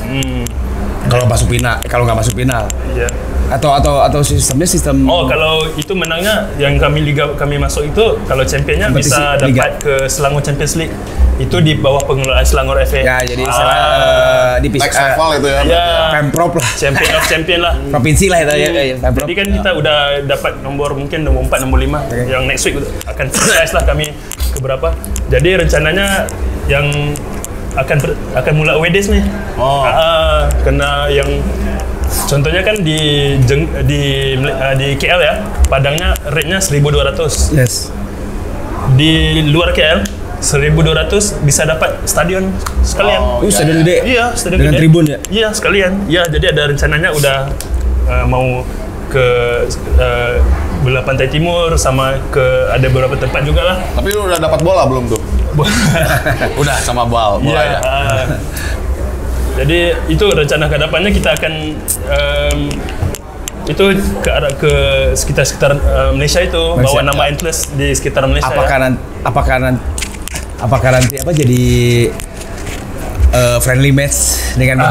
Kalau masuk final, kalau nggak masuk final.
Iya.
Atau sistem.
Oh, kalau itu menangnya yang kami masuk itu kalau championnya bisa dapat ke Selangor Champions League. Itu di bawah pengelolaan Selangor FA.
Ya, jadi di
next level itu ya.
Ya,
Pemprov lah.
Champion of Champion lah.
Provinsi lah itu ya.
Jadi kan kita udah dapat nomor 4, nomor 5 yang next week akan surprise lah kami ke berapa. Jadi rencananya yang akan mulai away days nih. Kena yang contohnya kan di KL ya, Padangnya rate-nya 1.200.
Yes.
Di luar KL 1.200 bisa dapat stadion sekalian.
Stadion gede.
Iya, stadion
dengan
gede.
Tribun ya.
Iya, sekalian. Iya, jadi ada rencananya udah mau ke belah pantai timur sama ke ada beberapa tempat juga lah.
Tapi lu udah dapat bola belum tuh? Udah sama bola ya.
Jadi itu rencana kedepannya kita akan itu ke arah ke sekitar Malaysia itu bawa nama Atlas di sekitar Malaysia.
Apakah nanti jadi friendly match dengan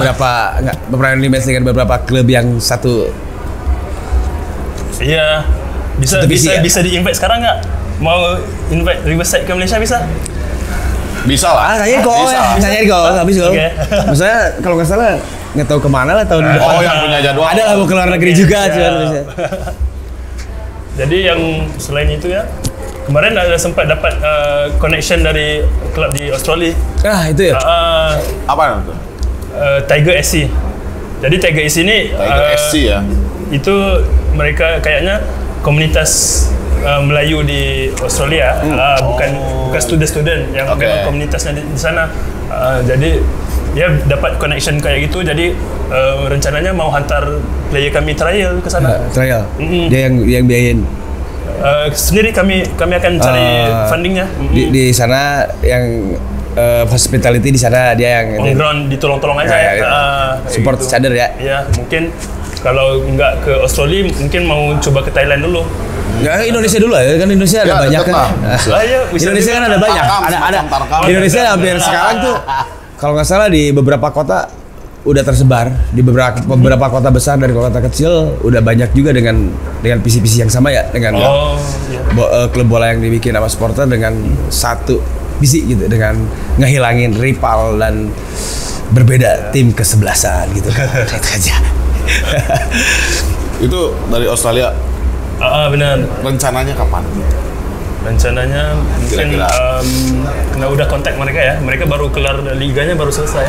beberapa klub yang satu?
Iya, bisa di-invite sekarang nggak? Mau invite Riverside ke Malaysia bisa?
Bisa lah.
Tanya kok, habis kok. Maksudnya kalau nggak salah nggak tahu kemana lah tahun depan.
Oh, yang punya jadwal.
Ada lah mau ke luar negeri juga cuman.
Jadi yang selain itu ya, kemarin ada sempat dapat connection dari klub di Australia.
Itu ya?
Apa itu?
Tiger SC. Jadi Tiger SC ini
Tiger SC ya.
Itu mereka kayaknya komunitas Melayu di Australia, bukan student yang memang komunitasnya di sana. Jadi dia dapat connection kayak gitu. Jadi rencananya mau hantar player kami trial ke sana.
Trial. Dia yang biayain.
Sendiri kami akan cari fundingnya.
Di sana yang hospitality di sana dia yang
on ground ditolong-tolong aja ya.
Support
gitu.
cader ya.
Ya, mungkin kalau nggak ke Australia mungkin mau coba ke Thailand dulu.
Ya, Indonesia dulu ya, kan Indonesia ada banyak kan. Indonesia kan ada banyak. Ada Indonesia hampir sekarang tuh kalau nggak salah di beberapa kota udah tersebar, di beberapa kota besar dan kota kecil udah banyak juga dengan visi-visi yang sama ya, dengan klub bola yang dibikin sama supporter dengan satu visi gitu, dengan ngehilangin rival dan berbeda tim kesebelasan gitu. Itu aja.
Itu dari Australia.
Benar.
Rencananya kapan?
Rencananya mungkin karena udah kontak mereka ya. Mereka baru kelar liganya baru selesai.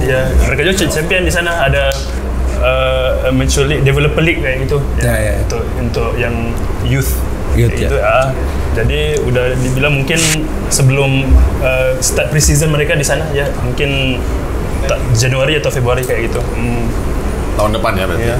Ya, mereka juga champion di sana, ada Mature League, Developer League kayak gitu. Ya. Untuk yang youth itu ya. Jadi udah dibilang mungkin sebelum start pre-season mereka di sana ya, mungkin Januari atau Februari kayak gitu.
Tahun depan ya berarti.
Ya.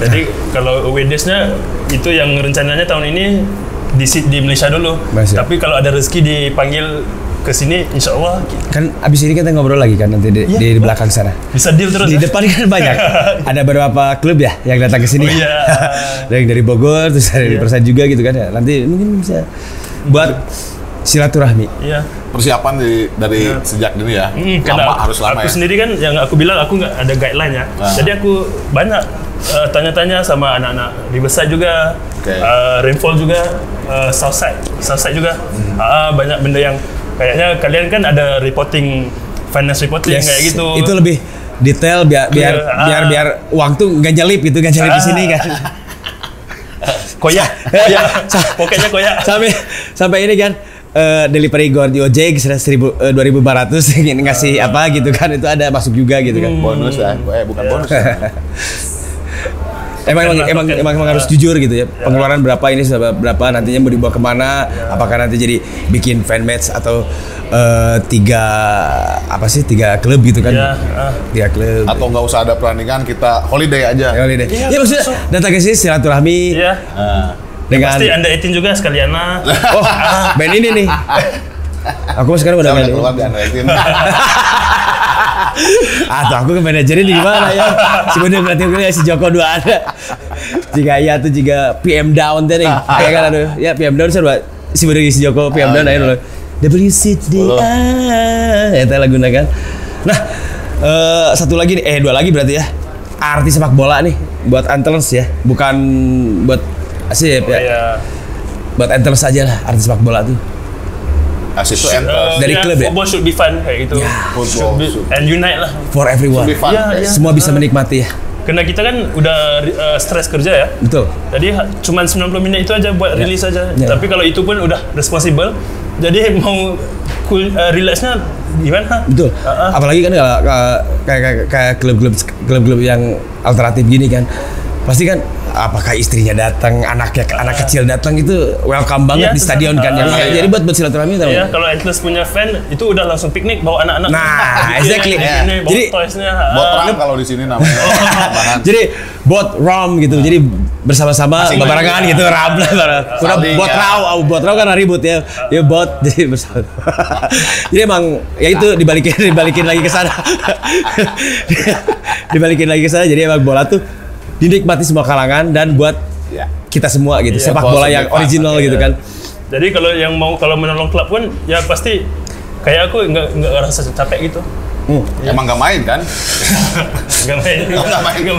Jadi kalau away days-nya itu yang rencananya tahun ini di Malaysia dulu. Tapi kalau ada rezeki dipanggil ke sini, insya Allah.
Kan abis ini kita ngobrol lagi kan nanti di belakang sana.
Bisa deal terus.
Di depan kan banyak. Ada beberapa klub ya yang datang ke sini.
Ada
yang dari Bogor, terus ada dari Persad juga gitu kan ya. Nanti mungkin bisa buat silaturahmi.
Iya.
Persiapan dari sejak dini ya.
Karena
Harus lama
aku
ya.
sendiri kan yang aku bilang aku nggak ada guideline ya. Jadi aku banyak tanya-tanya sama anak-anak Riverside juga, Rainfall juga, Southside juga. Banyak benda yang kayaknya kalian kan ada finance reporting kayak gitu.
Itu lebih detail biar uang tuh nggak nyelip gitu, nggak nyelip di sini kan.
Koyak. Pokoknya koyak.
Sampai ini kan delivery di Ojek 2.400 ngasih apa gitu kan, itu ada masuk juga gitu kan.
Bonus ya, bukan bonus.
Emang harus jujur gitu ya. Pengeluaran berapa ini, berapa nantinya mau dibawa kemana? Apakah nanti jadi bikin fan match atau tiga klub gitu kan? Tiga klub.
Atau nggak usah ada perandingan, kita holiday aja.
Holiday. Ya maksudnya datang ke sini silaturahmi.
Iya.
Dengan
pasti Under 18 juga sekalian lah.
Oh, band ini nih. Aku sekarang udah
Saya keluar di Under 18.
Tuh aku ke manajerin di mana ya? Si bener berarti gue si Joko dua ada. Jika iya tuh jika PM down tadi. Kayak kan aduh. Ya PM down saya si bener si Joko PM down aja dulu. WCDA. Ya lagu kan. Nah, satu lagi nih, dua lagi berarti ya. Artis sepak bola nih buat Antlers ya, bukan buat asik ya.
Iya.
Buat Antlers aja lah artis sepak bola tuh.
Asis itu
Dari klub ya?
Football should be fun kayak gitu.
Football
And unite lah.
For everyone.
Should be fun.
Iya.
Semua bisa menikmati ya.
Karena kita kan udah stres kerja ya.
Betul.
Jadi cuman 90 menit itu aja buat rilis aja.
Ya.
Tapi kalau itu pun udah responsible. Jadi mau relaxnya gimana?
Betul. Apalagi kan kayak klub-klub yang alternatif gini kan. Pasti kan apakah istrinya datang, anak kecil datang, itu welcome banget di stadion kan. Jadi buat silaturahmi tahu.
Iya, kalau Atlas punya fan itu udah langsung piknik bawa anak-anak.
Nah, exactly.
Bawa
Jadi
toysnya.
Bot ram kalau di sini namanya.
Jadi bot ram gitu. Jadi bersama-sama barengan gitu ram lah. Udah bot raw kan ribut ya. Ya bot jadi bersama. Jadi emang ya itu dibalikin lagi ke sana. Dibalikin lagi ke sana, jadi emang bola tuh dinikmati semua kalangan dan buat kita semua gitu. Sepak bola yang original gitu kan.
Jadi kalau menolong klub pun ya pasti kayak aku nggak rasa capek gitu.
Emang nggak main kan?
Nggak main.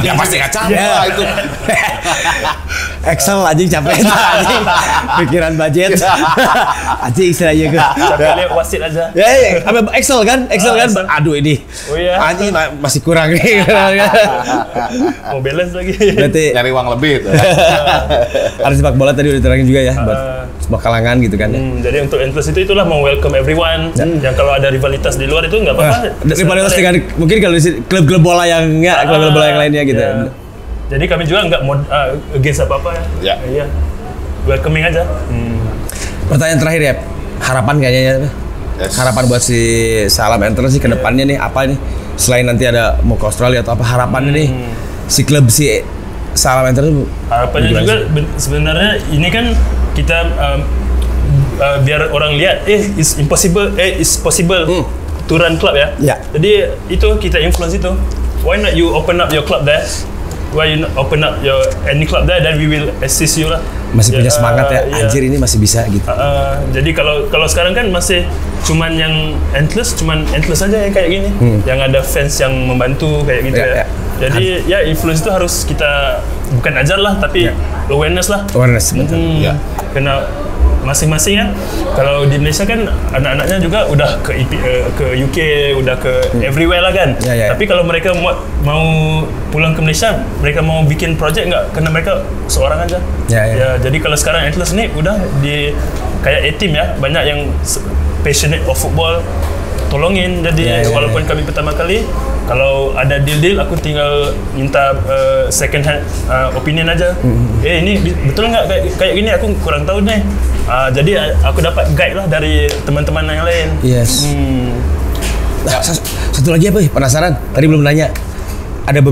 Ya pasti nggak capek lah itu.
Excel anjing capek anjing. Pikiran budget. Anjing istilahnya ke.
Capek lihat wasit aja.
Ya, Excel kan? Aduh ini.
Oh iya.
Anjing masih kurang nih.
Mau balance lagi.
Berarti
Nyari uang lebih tuh.
artis sepak bola tadi udah terangin juga ya buat semua kalangan gitu kan.
Jadi untuk Endless itulah mau welcome everyone. Yang kalau ada rivalitas di luar itu nggak apa-apa.
Rivalitas dengan mungkin kalau di klub-klub bola yang klub-klub bola yang lainnya gitu.
Ya. Jadi kami juga nggak mau against apa-apa ya. Iya. Welcoming aja.
Pertanyaan terakhir ya, harapan kayaknya ya.
Yes.
Harapan buat si Salam Antlers sih ke depannya nih apa nih? Selain nanti ada mau ke Australia atau apa harapannya nih si klub si Salam Antlers?
Harapannya juga sebenarnya ini kan kita biar orang lihat it's possible to run club ya.
Ya.
Jadi itu kita influence itu. Why not you open up your club there? Why you not open up your any club there, then we will assist you lah.
Masih punya semangat ya, anjir ini masih bisa gitu.
Jadi kalau sekarang kan masih cuman yang Endless aja yang kayak gini. Yang ada fans yang membantu kayak gitu ya. Jadi ya influence itu harus kita bukan ajar lah, tapi awareness lah.
Awareness betul.
Karena masing-masing kan, kalau di Indonesia kan anak-anaknya juga udah ke UK, udah ke everywhere lah kan. Tapi kalau mereka mau pulang ke Malaysia, mereka mau bikin project nggak? Karena mereka seorang aja. Ya, jadi kalau sekarang Atlas ini udah di kayak A-team ya, banyak yang passionate of football, tolongin. Jadi walaupun kami pertama kali, kalau ada deal aku tinggal minta second hand opinion aja. Ini betul nggak kayak gini? Aku kurang tahu nih. Jadi aku dapat guide lah dari teman-teman yang lain.
Yes. Nah, satu lagi apa? Penasaran? Tadi belum nanya. Ada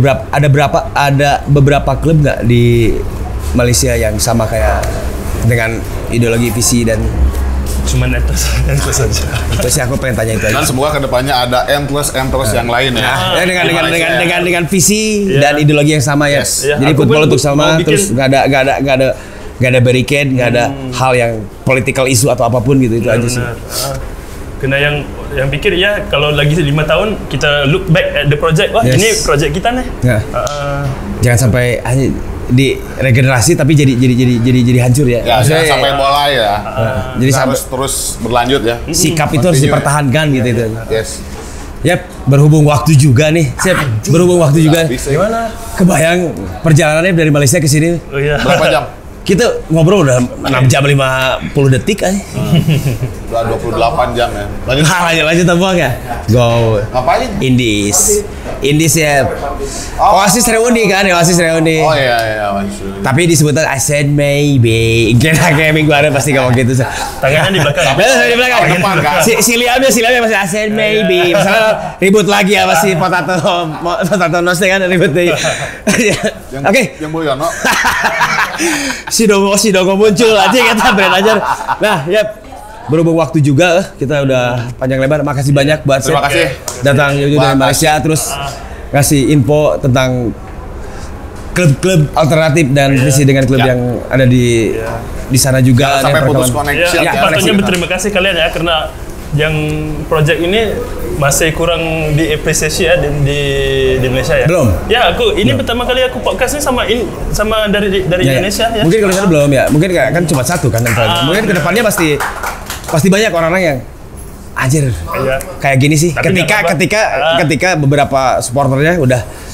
beberapa klub nggak di Malaysia yang sama kayak dengan ideologi, visi dan
cuman Endless saja.
Itu sih aku pengen tanya itu aja.
Dan semoga kedepannya ada Endless yang lain ya.
Dengan visi dan ideologi yang sama ya. Jadi football untuk sama, terus nggak nggak ada barricade, nggak ada hal yang political issue atau apapun gitu, itu aja sih.
Kena yang pikir ya kalau lagi 5 tahun kita look back at the project, wah ini project kita nih.
Nah, jangan sampai di regenerasi tapi jadi hancur ya.
Ya, jangan sampai bola ya.
Jadi
harus terus berlanjut ya.
Sikap itu harus dipertahankan gitu itu.
Yes.
Yap, berhubung waktu juga nih. Berhubung waktu juga.
Gimana?
Kebayang perjalanannya dari Malaysia ke sini.
Oh iya.
Berapa jam?
Kita ngobrol udah 6 jam 50 detik aja.
Udah 28 jam ya.
Lanjut buang ya. Go.
Ngapain?
Indies ya. Oasis reuni kan, Oasis reuni.
Oh iya maksudnya.
Tapi disebutnya I said maybe. Kayak minggu ada pasti ngomong gitu.
Tangannya di belakang.
Di belakang.
Depan kan.
Si Liamnya masih I said maybe. Misalnya ribut lagi ya masih potato nose kan ribut deh. Oke.
Yang Mulyono.
Si Dongo muncul aja kita brand aja. Nah, berhubung waktu juga kita udah panjang lebar. Makasih banyak buat
Terima kasih
datang dari Malaysia terus ngasih info tentang klub-klub alternatif dan visi dengan klub yang ada di sana juga.
Sampai putus koneksi.
Patutnya berterima kasih kalian ya karena yang project ini masih kurang diapresiasi ya di Malaysia ya.
Belum.
Ya ini pertama kali aku podcast ini sama dari Indonesia ya.
Mungkin kalau sana belum ya. Mungkin kan cuma satu kan. Mungkin kedepannya pasti banyak orang yang anjir kayak gini sih.
Tapi
Ketika beberapa supporternya udah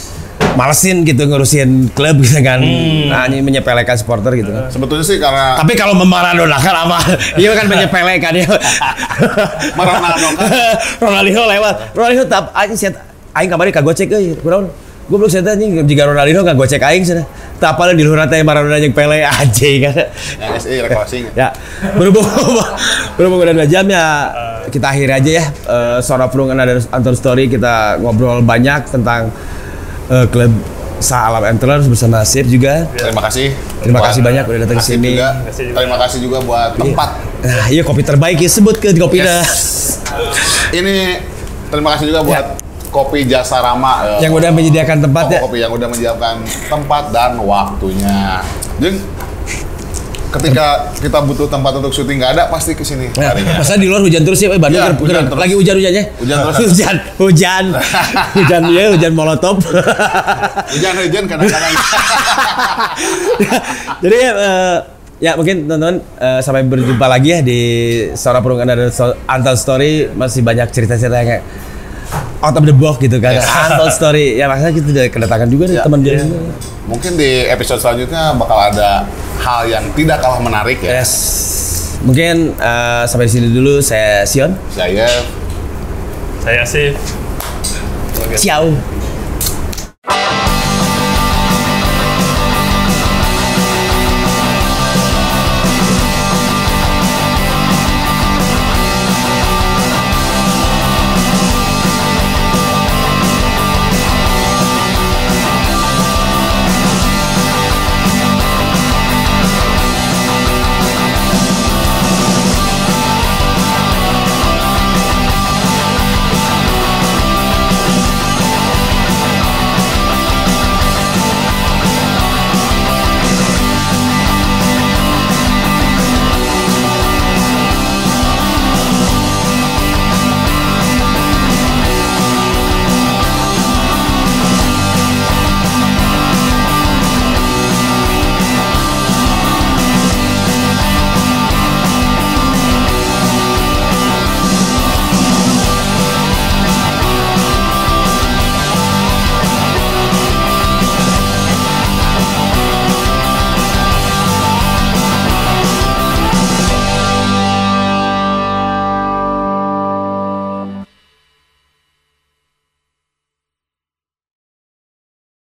malesin gitu ngurusin klub gitu kan. Nah, ini menyepelekan supporter gitu kan.
Sebetulnya sih karena
tapi kalau memaradonakan apa? Iya kan menyepelekan ya.
Maradona.
Ronaldinho lewat. Ronaldinho tap aing set aing kamari kagocek euy. Kunaon? Goblok saya tanya jika Ronaldinho gocek aing sana. Tak apa di luhur teh Maradona jeung Pele aja kan.
Yang SE recrossing.
Ya. Berhubung udah 2 jam ya kita akhiri aja ya. Suara Prung Another Story kita ngobrol banyak tentang klub Sahalam Antlers bersama Sip juga.
Terima kasih.
Terima kasih banyak udah datang ke sini.
Terima kasih juga buat tempat.
Nah, iya kopi terbaik ya sebut ke kopinya.
Ini terima kasih juga buat Kopi Jasa Rama
yang udah menyediakan tempat ya.
Kopi yang udah menyediakan tempat dan waktunya. Jadi ketika kita butuh tempat untuk syuting nggak ada pasti kesini.
Nah, masa di luar hujan terus ya, Bandung
ya, hujan terus.
lagi hujan-hujannya.
Hujan terus.
hujan molotov.
hujan kadang-kadang.
Jadi ya mungkin teman-teman sampai berjumpa lagi ya di Suara Prung Another Story. Masih banyak cerita-cerita yang kayak out of the box gitu kan. Untold story. Ya makanya kita udah kedatangan juga nih teman dia.
Mungkin di episode selanjutnya bakal ada hal yang tidak kalah menarik ya.
Yes. Mungkin sampai di sini dulu. Saya Sion.
Saya
Asif.
Ciao.